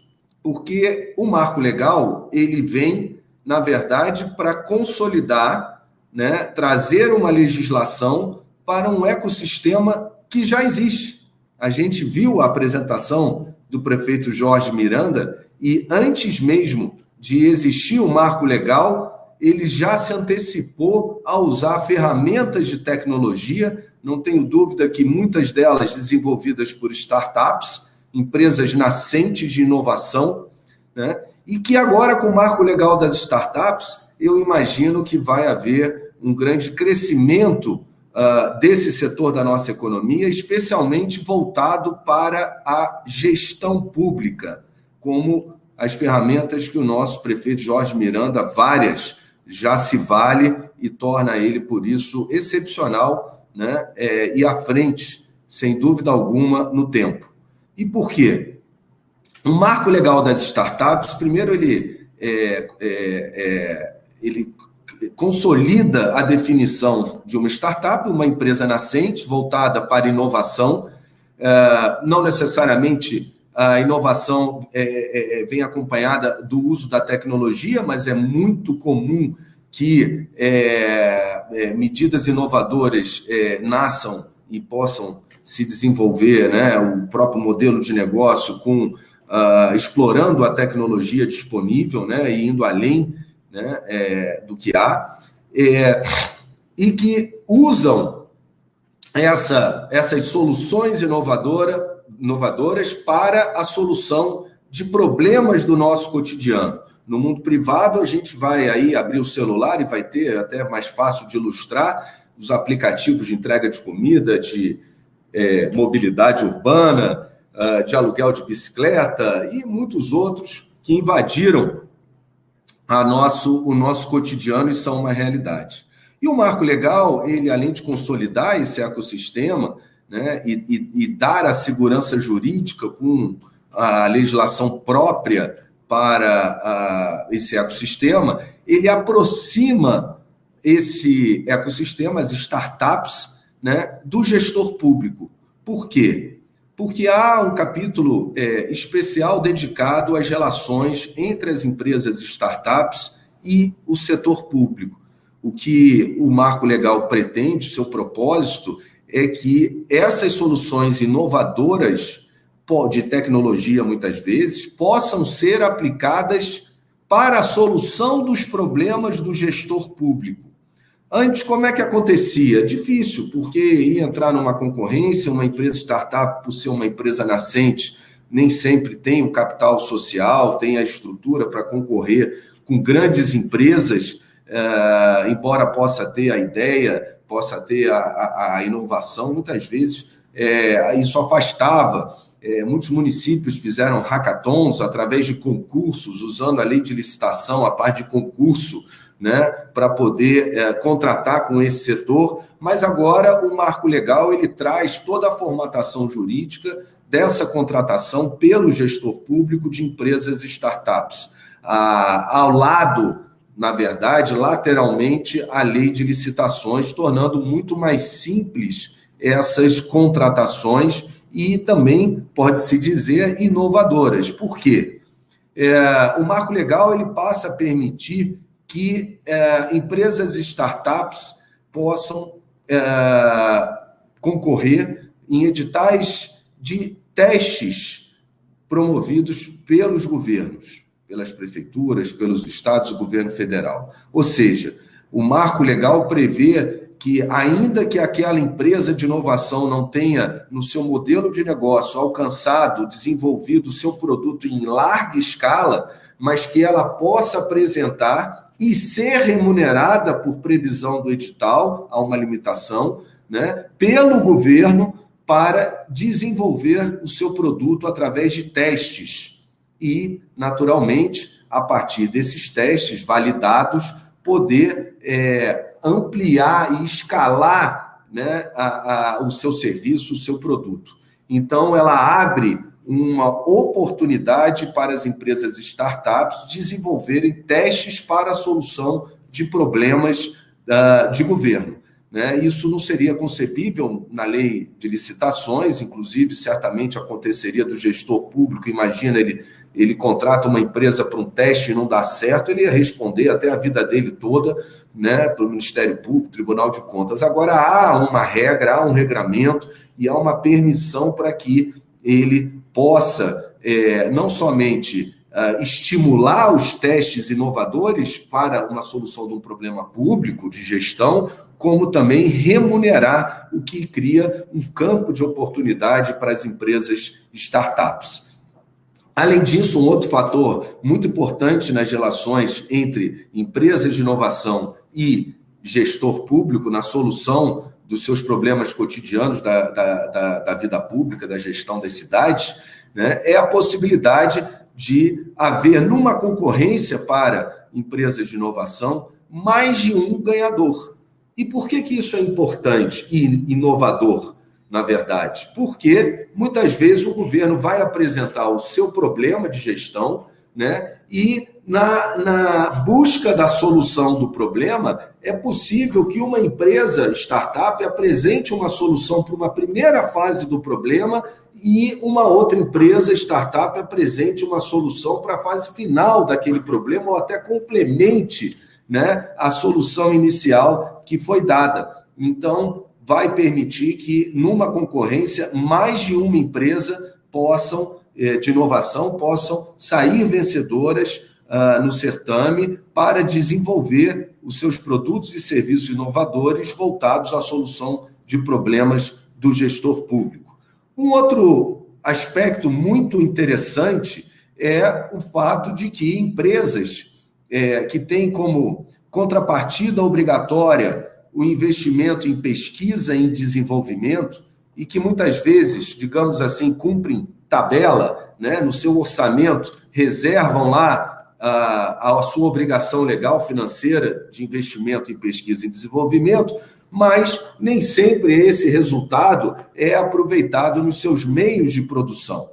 Porque o marco legal, ele vem, na verdade, para consolidar, né, trazer uma legislação para um ecossistema que já existe. A gente viu a apresentação do prefeito Jorge Miranda e antes mesmo de existir o marco legal, ele já se antecipou a usar ferramentas de tecnologia, não tenho dúvida que muitas delas desenvolvidas por startups, empresas nascentes de inovação, né? E que agora, com o marco legal das startups, eu imagino que vai haver um grande crescimento desse setor da nossa economia, especialmente voltado para a gestão pública, como as ferramentas que o nosso prefeito Jorge Miranda, várias, já se vale e torna ele, por isso, excepcional, né? E à frente, sem dúvida alguma, no tempo. E por quê? O marco legal das startups, primeiro, ele consolida a definição de uma startup, uma empresa nascente, voltada para inovação. Não necessariamente a inovação vem acompanhada do uso da tecnologia, mas é muito comum que medidas inovadoras nasçam e possam se desenvolver, né, o próprio modelo de negócio explorando a tecnologia disponível, né, e indo além, né, do que há, e que usam essas soluções inovadoras para a solução de problemas do nosso cotidiano. No mundo privado, a gente vai aí abrir o celular e vai ter, até mais fácil de ilustrar, os aplicativos de entrega de comida, de mobilidade urbana, de aluguel de bicicleta e muitos outros que invadiram o nosso cotidiano e são uma realidade. E o marco legal, ele, além de consolidar esse ecossistema, né, e dar a segurança jurídica com a legislação própria para esse ecossistema, ele aproxima esse ecossistema, as startups, né, do gestor público. Por quê? Porque há um capítulo especial dedicado às relações entre as empresas startups e o setor público. O que o marco legal pretende, seu propósito, é que essas soluções inovadoras de tecnologia, muitas vezes, possam ser aplicadas para a solução dos problemas do gestor público. Antes, como é que acontecia? Difícil, porque ia entrar numa concorrência, uma empresa startup, por ser uma empresa nascente, nem sempre tem o capital social, tem a estrutura para concorrer com grandes empresas, embora possa ter a ideia, possa ter a inovação, muitas vezes isso afastava. Muitos municípios fizeram hackathons através de concursos, usando a lei de licitação, a parte de concurso, né, para poder contratar com esse setor, mas agora o marco legal ele traz toda a formatação jurídica dessa contratação pelo gestor público de empresas startups. Ao lado, na verdade, lateralmente, a lei de licitações, tornando muito mais simples essas contratações e também, pode-se dizer, inovadoras. Por quê? O marco legal ele passa a permitir que empresas startups possam concorrer em editais de testes promovidos pelos governos, pelas prefeituras, pelos estados e governo federal. Ou seja, o marco legal prevê que, ainda que aquela empresa de inovação não tenha, no seu modelo de negócio, alcançado, desenvolvido o seu produto em larga escala, mas que ela possa apresentar e ser remunerada por previsão do edital, há uma limitação, né, pelo governo para desenvolver o seu produto através de testes. E, naturalmente, a partir desses testes validados, poder ampliar e escalar, né, o seu serviço, o seu produto. Então, ela abre uma oportunidade para as empresas startups desenvolverem testes para a solução de problemas de governo, né? Isso não seria concebível na lei de licitações, inclusive certamente aconteceria do gestor público, imagina ele ele contrata uma empresa para um teste e não dá certo, ele ia responder até a vida dele toda, né, para o Ministério Público, Tribunal de Contas. Agora, há uma regra, há um regramento e há uma permissão para que ele possa não somente estimular os testes inovadores para uma solução de um problema público de gestão, como também remunerar, o que cria um campo de oportunidade para as empresas startups. Além disso, um outro fator muito importante nas relações entre empresas de inovação e gestor público na solução dos seus problemas cotidianos da vida pública, da gestão das cidades, né, é a possibilidade de haver, numa concorrência para empresas de inovação, mais de um ganhador. E por que isso é importante e inovador, na verdade? Porque muitas vezes o governo vai apresentar o seu problema de gestão, né, e na busca da solução do problema, é possível que uma empresa startup apresente uma solução para uma primeira fase do problema e uma outra empresa startup apresente uma solução para a fase final daquele problema ou até complemente, né, a solução inicial que foi dada. Então, vai permitir que, numa concorrência, mais de uma empresa de inovação possam sair vencedoras no certame para desenvolver os seus produtos e serviços inovadores voltados à solução de problemas do gestor público. Um outro aspecto muito interessante é o fato de que empresas que têm como contrapartida obrigatória o investimento em pesquisa e em desenvolvimento e que muitas vezes, digamos assim, cumprem tabela, né, no seu orçamento, reservam lá a sua obrigação legal financeira de investimento em pesquisa e desenvolvimento, mas nem sempre esse resultado é aproveitado nos seus meios de produção.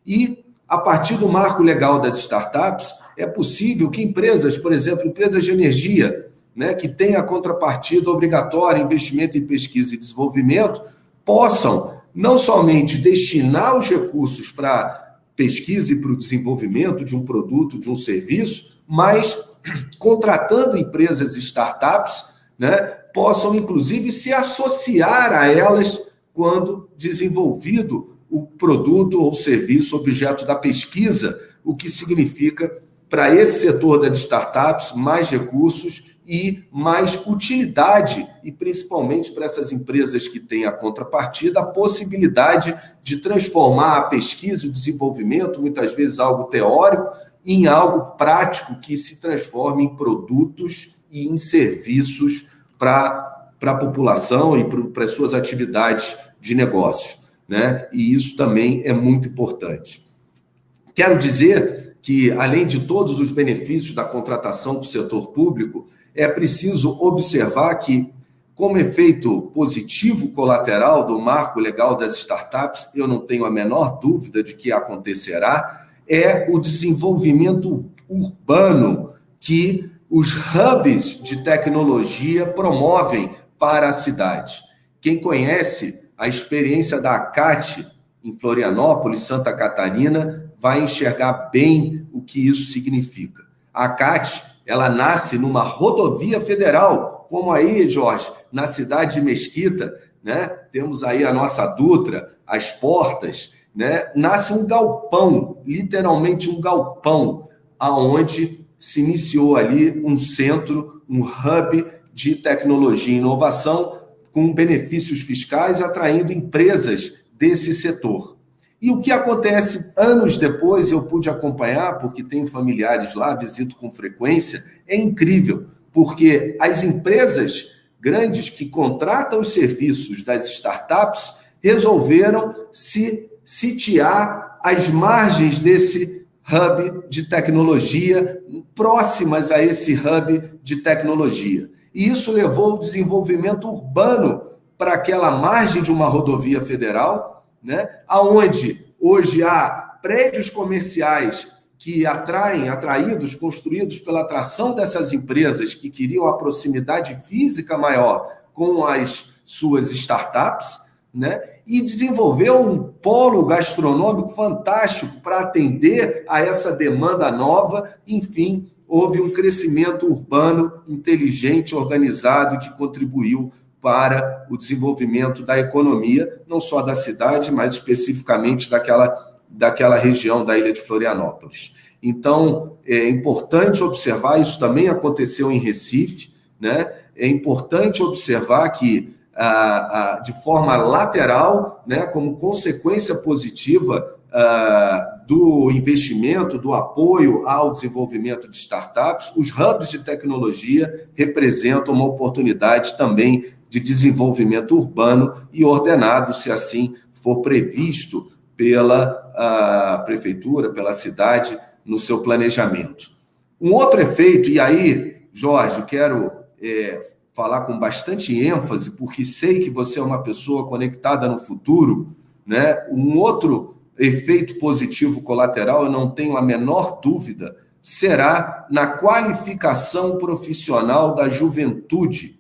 E, a partir do marco legal das startups, é possível que empresas, por exemplo, empresas de energia, né, que têm a contrapartida obrigatória, investimento em pesquisa e desenvolvimento, possam não somente destinar os recursos para pesquisa e para o desenvolvimento de um produto, de um serviço, mas contratando empresas startups, né, possam inclusive se associar a elas quando desenvolvido o produto ou serviço objeto da pesquisa, o que significa para esse setor das startups mais recursos e mais utilidade, e principalmente para essas empresas que têm a contrapartida, a possibilidade de transformar a pesquisa e o desenvolvimento, muitas vezes algo teórico, em algo prático que se transforme em produtos e em serviços para a população e para as suas atividades de negócio, né? E isso também é muito importante. Quero dizer que, além de todos os benefícios da contratação do setor público, é preciso observar que, como efeito positivo colateral do marco legal das startups, eu não tenho a menor dúvida de que acontecerá, é o desenvolvimento urbano que os hubs de tecnologia promovem para a cidade. Quem conhece a experiência da ACAT em Florianópolis, Santa Catarina, vai enxergar bem o que isso significa. A ACAT, ela nasce numa rodovia federal, como aí, Jorge, na cidade de Mesquita, né? Temos aí a nossa Dutra, as portas, né? Nasce um galpão, literalmente um galpão, aonde se iniciou ali um centro, um hub de tecnologia e inovação com benefícios fiscais, atraindo empresas desse setor. E o que acontece anos depois, eu pude acompanhar, porque tenho familiares lá, visito com frequência, é incrível, porque as empresas grandes que contratam os serviços das startups resolveram se sitiar às margens desse hub de tecnologia, próximas a esse hub de tecnologia. E isso levou ao desenvolvimento urbano para aquela margem de uma rodovia federal, né, aonde hoje há prédios comerciais que atraídos, construídos pela atração dessas empresas que queriam a proximidade física maior com as suas startups, né? E desenvolveu um polo gastronômico fantástico para atender a essa demanda nova. Enfim, houve um crescimento urbano inteligente, organizado, que contribuiu para o desenvolvimento da economia, não só da cidade, mas especificamente daquela região da ilha de Florianópolis. Então, é importante observar, isso também aconteceu em Recife, né? É importante observar que, de forma lateral, né, como consequência positiva do investimento, do apoio ao desenvolvimento de startups, os hubs de tecnologia representam uma oportunidade também de desenvolvimento urbano e ordenado, se assim for previsto pela prefeitura, pela cidade, no seu planejamento. Um outro efeito, e aí, Jorge, eu quero falar com bastante ênfase, porque sei que você é uma pessoa conectada no futuro, né? Um outro efeito positivo colateral, eu não tenho a menor dúvida, será na qualificação profissional da juventude.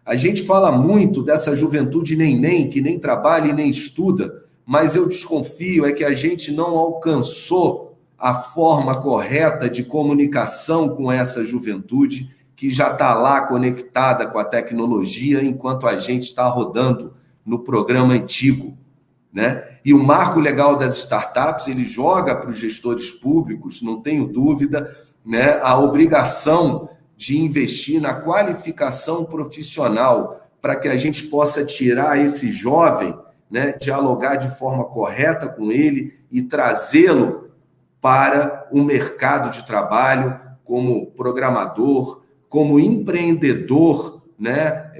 A gente fala muito dessa juventude neném, que nem trabalha e nem estuda, mas eu desconfio é que a gente não alcançou a forma correta de comunicação com essa juventude, que já está lá conectada com a tecnologia, enquanto a gente está rodando no programa antigo, né? E o marco legal das startups, ele joga para os gestores públicos, não tenho dúvida, né, a obrigação de investir na qualificação profissional para que a gente possa tirar esse jovem, né, dialogar de forma correta com ele e trazê-lo para o mercado de trabalho como programador, como empreendedor, né,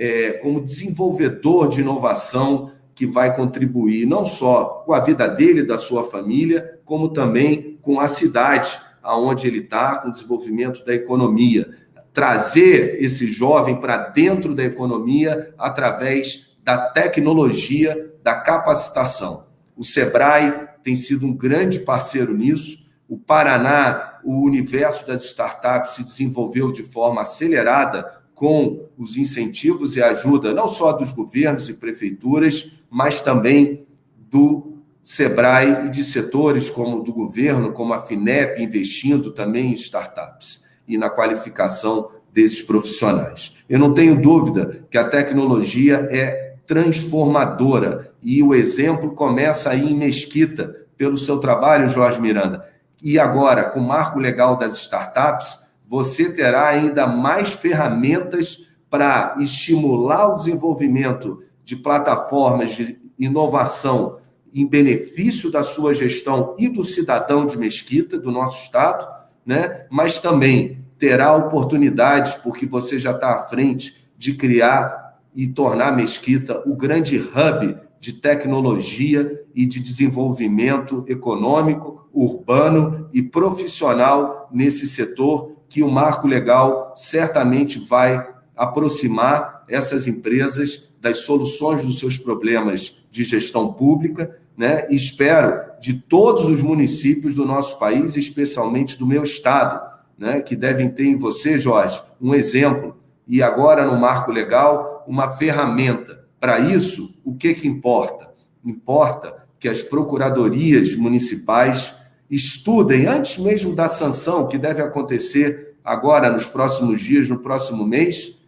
como desenvolvedor de inovação, que vai contribuir não só com a vida dele e da sua família, como também com a cidade aonde ele está, com o desenvolvimento da economia. Trazer esse jovem para dentro da economia através da tecnologia, da capacitação. O Sebrae tem sido um grande parceiro nisso. O Paraná, o universo das startups se desenvolveu de forma acelerada com os incentivos e ajuda não só dos governos e prefeituras, mas também do Sebrae e de setores como do governo, como a FINEP, investindo também em startups e na qualificação desses profissionais. Eu não tenho dúvida que a tecnologia é transformadora e o exemplo começa aí em Mesquita, pelo seu trabalho, Jorge Miranda. E agora, com o marco legal das startups, você terá ainda mais ferramentas para estimular o desenvolvimento de plataformas de inovação em benefício da sua gestão e do cidadão de Mesquita, do nosso estado, né? Mas também terá oportunidades, porque você já está à frente de criar e tornar Mesquita o grande hub de tecnologia e de desenvolvimento econômico, urbano e profissional nesse setor, que o marco legal certamente vai aproximar essas empresas das soluções dos seus problemas de gestão pública, né? E espero de todos os municípios do nosso país, especialmente do meu estado, né? Que devem ter em você, Jorge, um exemplo. E agora, no marco legal, uma ferramenta. Para isso, o que importa? Importa que as procuradorias municipais estudem, antes mesmo da sanção, que deve acontecer agora nos próximos dias, no próximo mês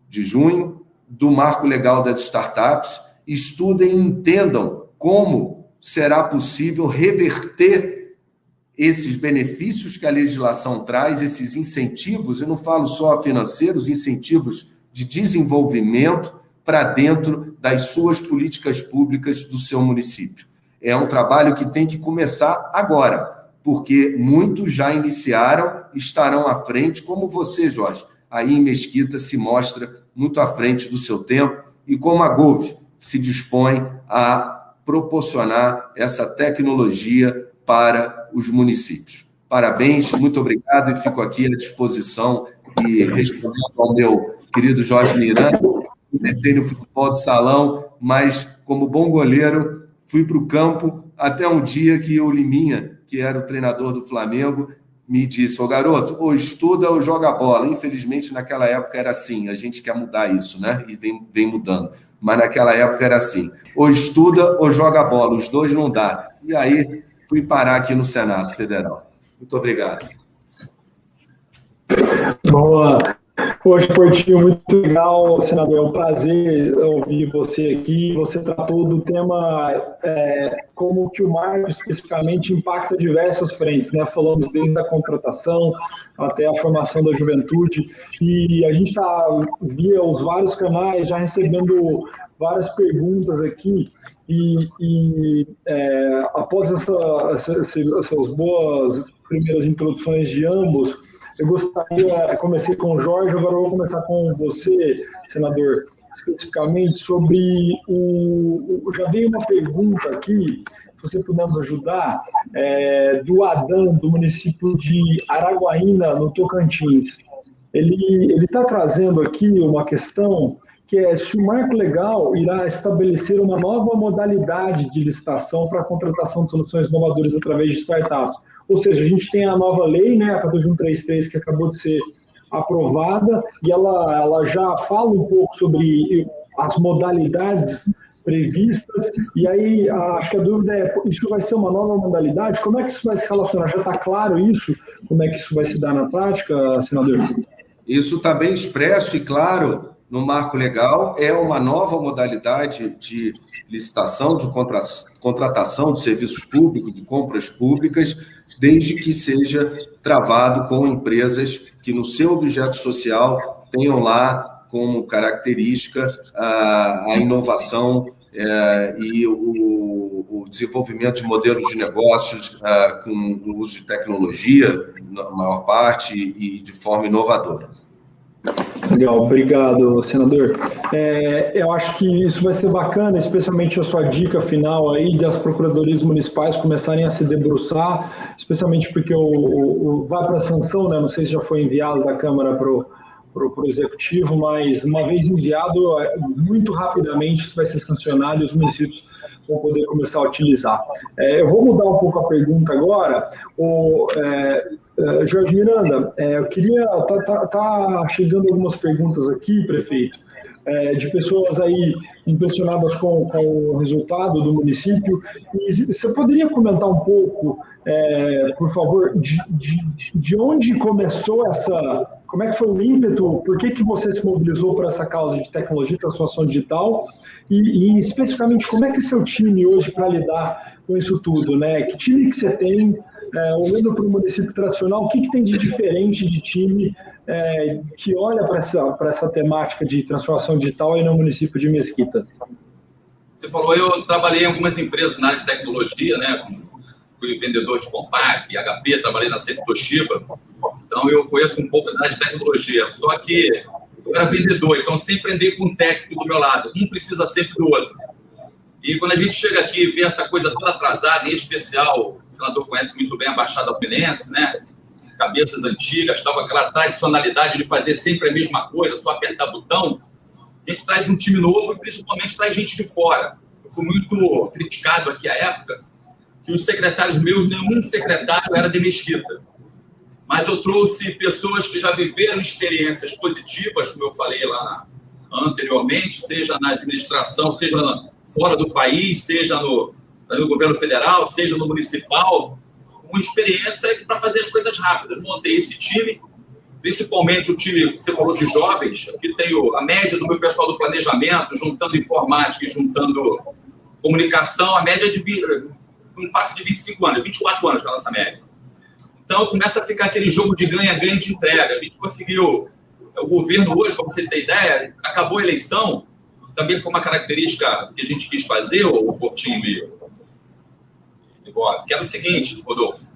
de junho, do marco legal das startups, estudem e entendam como será possível reverter esses benefícios que a legislação traz, esses incentivos, eu não falo só financeiros, incentivos de desenvolvimento para dentro das suas políticas públicas do seu município. É um trabalho que tem que começar agora, porque muitos já iniciaram, estarão à frente, como você, Jorge, aí em Mesquita se mostra muito à frente do seu tempo, e como a Gov se dispõe a proporcionar essa tecnologia para os municípios. Parabéns, muito obrigado, e fico aqui à disposição e respondendo ao meu querido Jorge Miranda. Comecei no futebol de salão, mas como bom goleiro, fui para o campo até um dia que o Liminha, que era o treinador do Flamengo, me disse: ô garoto, ou estuda ou joga bola. Infelizmente, naquela época era assim, a gente quer mudar isso, né? E vem mudando. mas naquela época era assim, ou estuda ou joga bola, os dois não dá. E aí fui parar aqui no Senado Federal. Muito obrigado. Boa. Poxa, Portinho, muito legal, senador. É um prazer ouvir você aqui. Você tratou do tema como que o marco especificamente impacta diversas frentes, né? Falamos desde a contratação até a formação da juventude. E a gente está, via os vários canais, já recebendo várias perguntas aqui. Após essas boas primeiras introduções de ambos, eu comecei com o Jorge, agora eu vou começar com você, senador, especificamente sobre já veio uma pergunta aqui, se você puder nos ajudar, do Adão, do município de Araguaína, no Tocantins. Ele está trazendo aqui uma questão que é se o marco legal irá estabelecer uma nova modalidade de licitação para a contratação de soluções inovadoras através de startups. Ou seja, a gente tem a nova lei, né, a 14133, que acabou de ser aprovada, e ela já fala um pouco sobre as modalidades previstas, e aí acho que a dúvida é, isso vai ser uma nova modalidade? Como é que isso vai se relacionar? Já está claro isso? Como é que isso vai se dar na prática, senador? Isso está bem expresso e claro no marco legal, é uma nova modalidade de licitação, de contratação de serviços públicos, de compras públicas, desde que seja travado com empresas que no seu objeto social tenham lá como característica a inovação e o desenvolvimento de modelos de negócios com o uso de tecnologia, na maior parte, e de forma inovadora. Legal, obrigado, senador. Eu acho que isso vai ser bacana, especialmente a sua dica final aí das procuradorias municipais começarem a se debruçar, especialmente porque vai para a sanção, né? Não sei se já foi enviado da Câmara para o Executivo, mas uma vez enviado, muito rapidamente isso vai ser sancionado e os municípios vão poder começar a utilizar. Eu vou mudar um pouco a pergunta agora. Jorge Miranda, eu queria... Tá chegando algumas perguntas aqui, prefeito, de pessoas aí impressionadas com o resultado do município. E você poderia comentar um pouco, por favor, de onde começou essa... Como é que foi o ímpeto? Por que você se mobilizou por essa causa de tecnologia e transformação digital? E especificamente, como é que é seu time hoje para lidar com isso tudo, né? Que time que você tem, olhando para o município tradicional, o que tem de diferente de time que olha para essa temática de transformação digital aí no município de Mesquita? Você falou, eu trabalhei em algumas empresas na área de tecnologia, né? Fui vendedor de Compaq, HP, trabalhei na Seito Toshiba, então eu conheço um pouco da área de tecnologia, só que eu era vendedor, então sempre andei com um técnico do meu lado, um precisa sempre do outro. E quando a gente chega aqui e vê essa coisa toda atrasada, em especial, o senador conhece muito bem a Baixada Alfenense, né? Cabeças antigas, estava aquela tradicionalidade de fazer sempre a mesma coisa, só apertar botão. A gente traz um time novo e principalmente traz gente de fora. Eu fui muito criticado aqui à época que os secretários meus, nenhum secretário era de Mesquita. Mas eu trouxe pessoas que já viveram experiências positivas, como eu falei lá anteriormente, seja na administração, seja fora do país, seja no governo federal, seja no municipal, uma experiência para fazer as coisas rápidas. Montei esse time, principalmente o time que você falou de jovens, aqui tenho a média do meu pessoal do planejamento, juntando informática e juntando comunicação, a média não passa de 25 anos, 24 anos na nossa média. Então, começa a ficar aquele jogo de ganha-ganha de entrega. A gente conseguiu... O governo hoje, para você ter ideia, acabou a eleição, também foi uma característica que a gente quis fazer, o Portinho que era o seguinte, Rodolfo,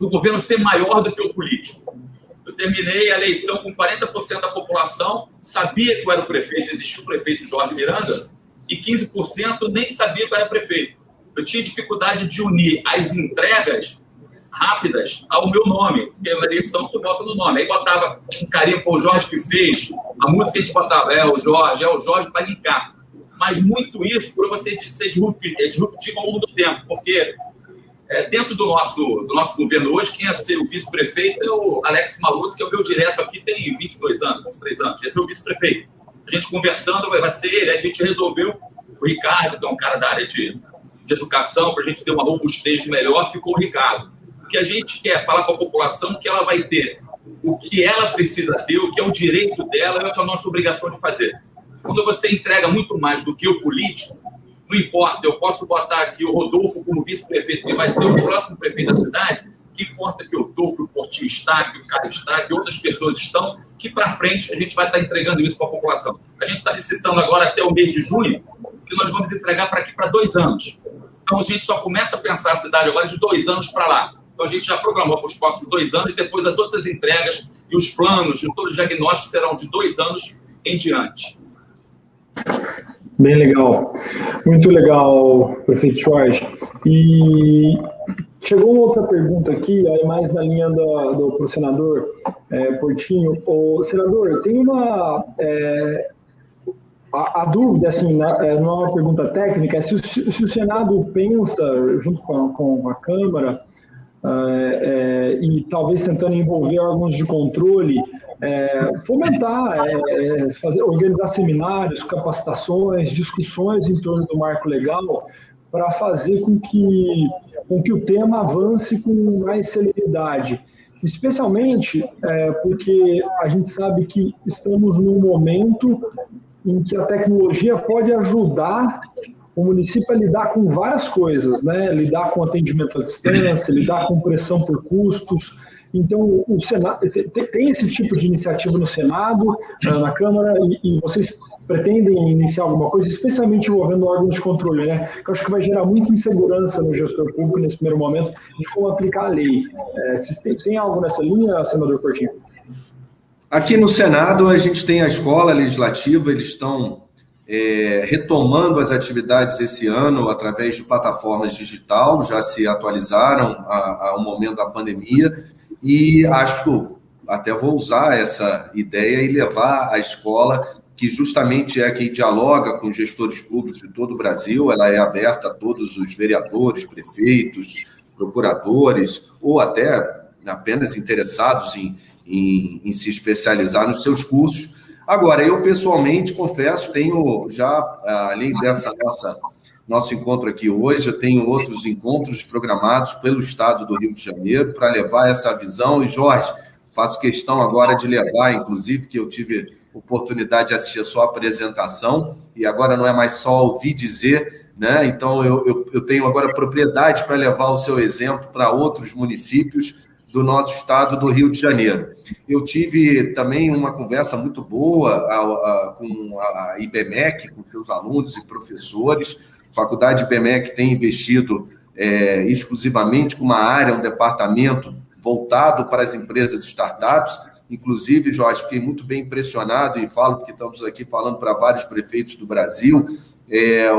o governo ser maior do que o político. Eu terminei a eleição com 40% da população, sabia que eu era o prefeito, existia o prefeito Jorge Miranda, e 15% nem sabia que eu era prefeito. Eu tinha dificuldade de unir as entregas rápidas ao meu nome, porque na eleição tu vota no nome. Aí botava um carinho, foi o Jorge que fez, a música a gente botava, é o Jorge para linkar. Mas muito isso para você ser disruptivo ao longo do tempo, porque dentro do nosso governo hoje, quem ia ser o vice-prefeito é o Alex Maluto, que é o meu direto aqui, tem 22 anos, 23 anos, esse é o vice-prefeito. A A gente conversando, vai ser ele. A gente resolveu, o Ricardo, que é um cara da área de educação, para a gente ter uma robustez melhor, ficou o Ricardo. O que a gente quer falar para a população que ela vai ter o que ela precisa ter, o que é o direito dela, é o que é a nossa obrigação de fazer. Quando você entrega muito mais do que o político, não importa, eu posso botar aqui o Rodolfo como vice-prefeito, que vai ser o próximo prefeito da cidade, que importa que eu estou, que o Portinho está, que o Caio está, que outras pessoas estão, que para frente a gente vai estar entregando isso para a população. A gente está licitando agora até o mês de junho, que nós vamos entregar para aqui para 2 anos. Então a gente só começa a pensar a cidade agora de 2 anos para lá. Então a gente já programou para os próximos 2 anos, depois as outras entregas e os planos e todos os diagnósticos serão de 2 anos em diante. Bem legal. Muito legal, prefeito Jorge. E chegou uma outra pergunta aqui, aí mais na linha do senador Portinho. O senador, tem uma... A dúvida, assim, não é uma pergunta técnica, é se o Senado pensa, junto com a Câmara, e talvez tentando envolver órgãos de controle, fomentar, organizar seminários, capacitações, discussões em torno do marco legal, para fazer com que o tema avance com mais celeridade. Especialmente porque a gente sabe que estamos num momento em que a tecnologia pode ajudar o município a lidar com várias coisas, né? Lidar com atendimento à distância, lidar com pressão por custos. Então, o Senado tem esse tipo de iniciativa no Senado, na Câmara, e vocês pretendem iniciar alguma coisa, especialmente envolvendo órgãos de controle, né? Que eu acho que vai gerar muita insegurança no gestor público nesse primeiro momento de como aplicar a lei. Tem algo nessa linha, senador Portinho? Aqui no Senado, a gente tem a Escola Legislativa, eles estão retomando as atividades esse ano através de plataformas digital, já se atualizaram ao momento da pandemia, e acho, até vou usar essa ideia e levar a escola, que justamente é quem dialoga com gestores públicos de todo o Brasil, ela é aberta a todos os vereadores, prefeitos, procuradores, ou até apenas interessados em se especializar nos seus cursos. Agora, eu pessoalmente, confesso, tenho já, além dessa nosso encontro aqui hoje, eu tenho outros encontros programados pelo Estado do Rio de Janeiro para levar essa visão. E, Jorge, faço questão agora de levar, inclusive, que eu tive oportunidade de assistir a sua apresentação, e agora não é mais só ouvir dizer, né? Então, eu tenho agora propriedade para levar o seu exemplo para outros municípios do nosso estado do Rio de Janeiro. Eu tive também uma conversa muito boa com a IBMEC, com seus alunos e professores. A Faculdade IBMEC tem investido exclusivamente com uma área, um departamento voltado para as empresas startups. Inclusive, Jorge, fiquei muito bem impressionado, e falo porque estamos aqui falando para vários prefeitos do Brasil.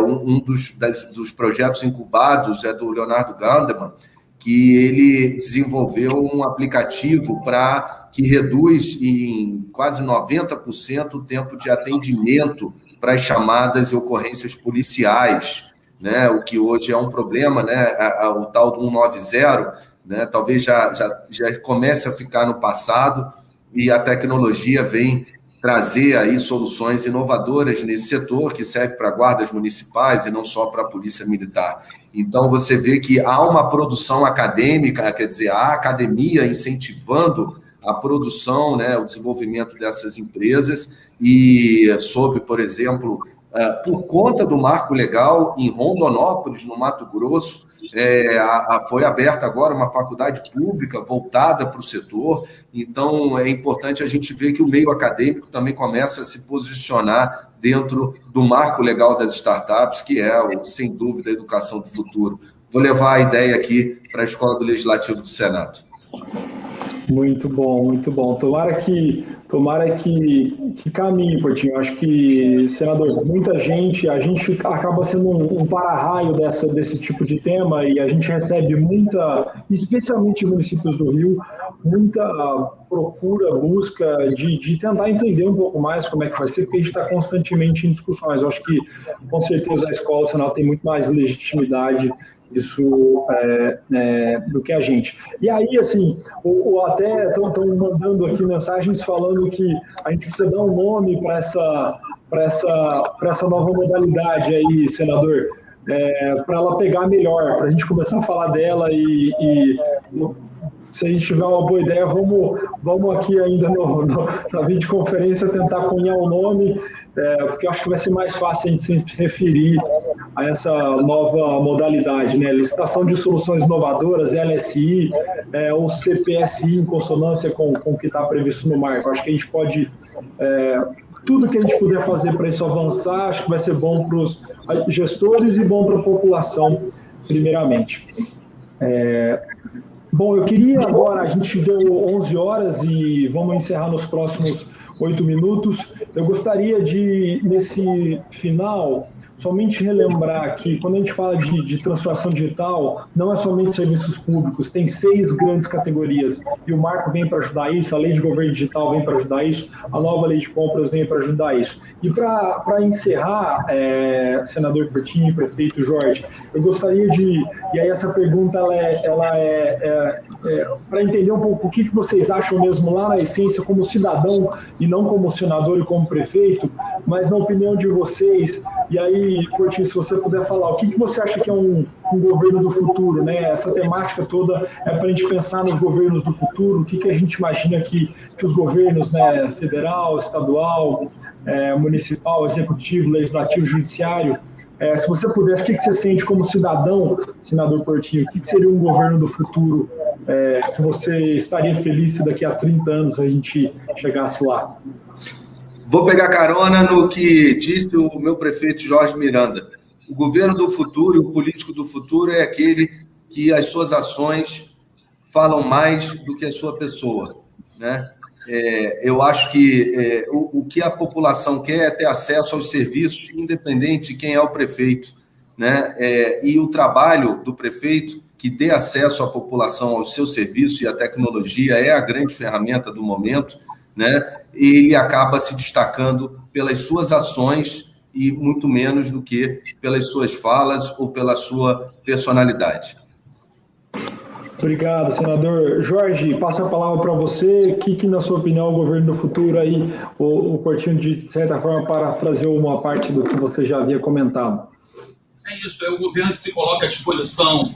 Um dos projetos incubados é do Leonardo Gandeman, que ele desenvolveu um aplicativo que reduz em quase 90% o tempo de atendimento para as chamadas e ocorrências policiais, né? O que hoje é um problema, né? O tal do 190, né? Talvez já comece a ficar no passado, e a tecnologia vem trazer aí soluções inovadoras nesse setor, que serve para guardas municipais e não só para a polícia militar. Então, você vê que há uma produção acadêmica, quer dizer, a academia incentivando a produção, né, o desenvolvimento dessas empresas, e sob, por exemplo, por conta do marco legal, em Rondonópolis, no Mato Grosso, foi aberta agora uma faculdade pública voltada para o setor. Então, é importante a gente ver que o meio acadêmico também começa a se posicionar dentro do marco legal das startups, que é, sem dúvida, a educação do futuro. Vou levar a ideia aqui para a Escola do Legislativo do Senado. Muito bom, muito bom. Tomara que caminhe, Portinho. Acho que, senador, a gente acaba sendo um para-raio desse tipo de tema, e a gente recebe especialmente em municípios do Rio, muita procura, busca de tentar entender um pouco mais como é que vai ser, porque a gente está constantemente em discussões. Eu acho que, com certeza, a escola, o Senado tem muito mais legitimidade do que a gente. E aí, assim, até estão mandando aqui mensagens falando que a gente precisa dar um nome para essa nova modalidade aí, senador, para ela pegar melhor, para a gente começar a falar dela e se a gente tiver uma boa ideia, vamos aqui ainda na videoconferência tentar cunhar o nome, porque eu acho que vai ser mais fácil a gente se referir a essa nova modalidade, né? Licitação de soluções inovadoras, LSI, ou CPSI, em consonância com o que está previsto no marco. Acho que a gente pode... tudo que a gente puder fazer para isso avançar, acho que vai ser bom para os gestores e bom para a população, primeiramente. Bom, eu queria agora, a gente deu 11 horas e vamos encerrar nos próximos 8 minutos. Eu gostaria de, nesse final, somente relembrar que quando a gente fala de transformação digital, não é somente serviços públicos, tem 6 grandes categorias, e o marco vem para ajudar isso, a lei de governo digital vem para ajudar isso, a nova lei de compras vem para ajudar isso. E para encerrar, senador Portinho e prefeito Jorge, eu gostaria de, e aí essa pergunta ela é para entender um pouco o que vocês acham mesmo lá na essência como cidadão e não como senador e como prefeito, mas na opinião de vocês, e aí, Portinho, se você puder falar, o que você acha que é um governo do futuro, né? Essa temática toda é para a gente pensar nos governos do futuro, o que a gente imagina que os governos, né, federal, estadual, municipal, executivo, legislativo, judiciário, se você pudesse, o que você sente como cidadão, senador Portinho, o que seria um governo do futuro que você estaria feliz se daqui a 30 anos a gente chegasse lá? Vou pegar carona no que disse o meu prefeito Jorge Miranda. O governo do futuro, o político do futuro é aquele que as suas ações falam mais do que a sua pessoa, né? Eu acho que o que a população quer é ter acesso aos serviços, independente de quem é o prefeito, né? E o trabalho do prefeito, que dê acesso à população aos seus serviços e à tecnologia, é a grande ferramenta do momento, né? Ele acaba se destacando pelas suas ações e muito menos do que pelas suas falas ou pela sua personalidade. Obrigado, senador. Jorge, passo a palavra para você. O que, na sua opinião, o governo do futuro aí, o Portinho, de certa forma, parafraseou uma parte do que você já havia comentado? É isso, é o governo que se coloca à disposição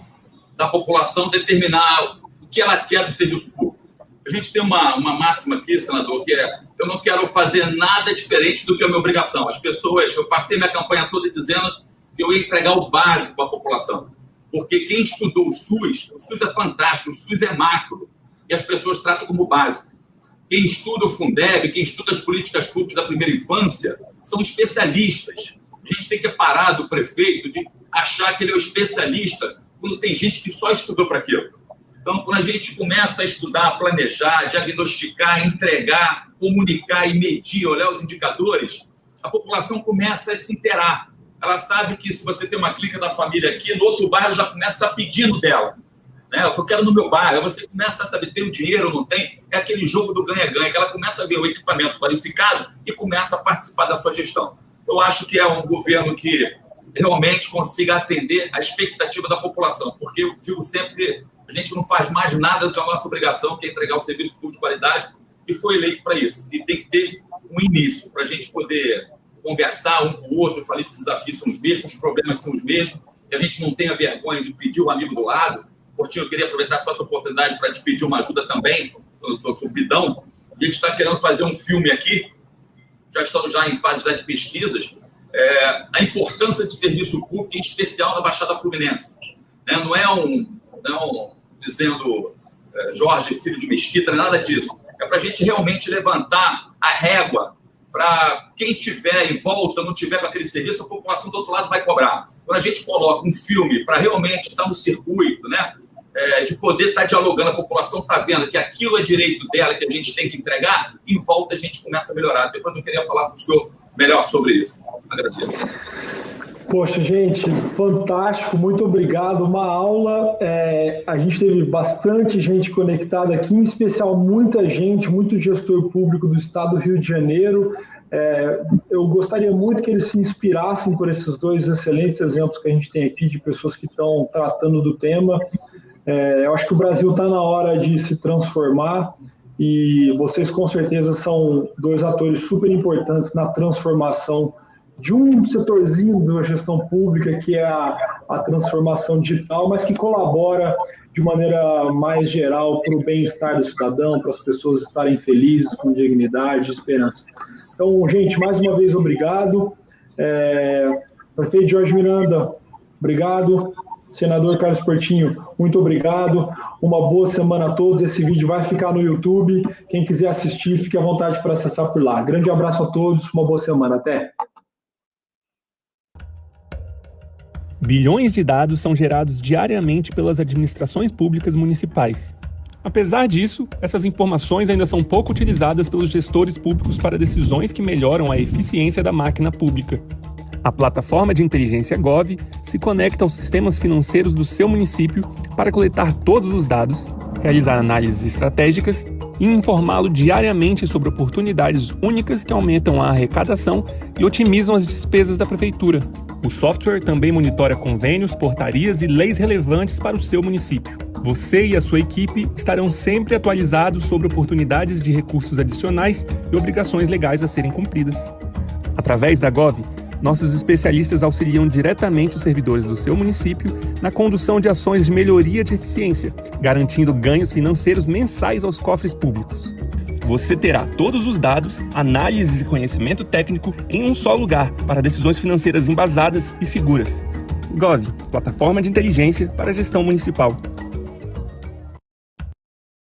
da população determinar o que ela quer do serviço público. A gente tem uma máxima aqui, senador, que eu não quero fazer nada diferente do que é a minha obrigação. As pessoas, eu passei minha campanha toda dizendo que eu ia entregar o básico para a população. Porque quem estudou o SUS é fantástico, o SUS é macro, e as pessoas tratam como básico. Quem estuda o Fundeb, quem estuda as políticas públicas da primeira infância, são especialistas. A gente tem que parar do prefeito de achar que ele é o especialista, quando tem gente que só estudou para aquilo. Então, quando a gente começa a estudar, planejar, diagnosticar, entregar, comunicar e medir, olhar os indicadores, a população começa a se inteirar. Ela sabe que se você tem uma clínica da família aqui, no outro bairro já começa pedindo dela. Né? Eu quero no meu bairro. Você começa a saber, tem o dinheiro ou não tem? É aquele jogo do ganha-ganha, que ela começa a ver o equipamento qualificado e começa a participar da sua gestão. Eu acho que é um governo que realmente consiga atender a expectativa da população, porque eu digo sempre que a gente não faz mais nada do que a nossa obrigação, que é entregar o serviço público de qualidade, e foi eleito para isso. E tem que ter um início, para a gente poder conversar um com o outro. Eu falei que os desafios são os mesmos, os problemas são os mesmos, que a gente não tenha vergonha de pedir o amigo do lado. Portinho, eu queria aproveitar só essa oportunidade para te pedir uma ajuda também, eu estou subidão. A gente está querendo fazer um filme aqui, já estamos em fase de pesquisas, a importância de serviço público, em especial na Baixada Fluminense. Né? Não é um dizendo Jorge, filho de Mesquita, nada disso. É para a gente realmente levantar a régua para quem tiver em volta, não tiver com aquele serviço, a população do outro lado vai cobrar. Quando a gente coloca um filme para realmente estar no circuito, né, de poder estar dialogando, a população está vendo que aquilo é direito dela, que a gente tem que entregar, em volta a gente começa a melhorar. Depois eu queria falar com o senhor melhor sobre isso. Agradeço. Poxa, gente, fantástico, muito obrigado. Uma aula, a gente teve bastante gente conectada aqui, em especial muita gente, muito gestor público do estado do Rio de Janeiro. Eu gostaria muito que eles se inspirassem por esses dois excelentes exemplos que a gente tem aqui, de pessoas que estão tratando do tema. Eu acho que o Brasil está na hora de se transformar e vocês, com certeza, são dois atores super importantes na transformação de um setorzinho da gestão pública, que é a transformação digital, mas que colabora de maneira mais geral para o bem-estar do cidadão, para as pessoas estarem felizes, com dignidade e esperança. Então, gente, mais uma vez, obrigado. Prefeito Jorge Miranda, obrigado. Senador Carlos Portinho, muito obrigado. Uma boa semana a todos. Esse vídeo vai ficar no YouTube. Quem quiser assistir, fique à vontade para acessar por lá. Grande abraço a todos. Uma boa semana. Até. Bilhões de dados são gerados diariamente pelas administrações públicas municipais. Apesar disso, essas informações ainda são pouco utilizadas pelos gestores públicos para decisões que melhoram a eficiência da máquina pública. A plataforma de inteligência Gov se conecta aos sistemas financeiros do seu município para coletar todos os dados, realizar análises estratégicas e informá-lo diariamente sobre oportunidades únicas que aumentam a arrecadação e otimizam as despesas da prefeitura. O software também monitora convênios, portarias e leis relevantes para o seu município. Você e a sua equipe estarão sempre atualizados sobre oportunidades de recursos adicionais e obrigações legais a serem cumpridas. Através da Gov, nossos especialistas auxiliam diretamente os servidores do seu município na condução de ações de melhoria de eficiência, garantindo ganhos financeiros mensais aos cofres públicos. Você terá todos os dados, análises e conhecimento técnico em um só lugar para decisões financeiras embasadas e seguras. Gov, plataforma de inteligência para a gestão municipal.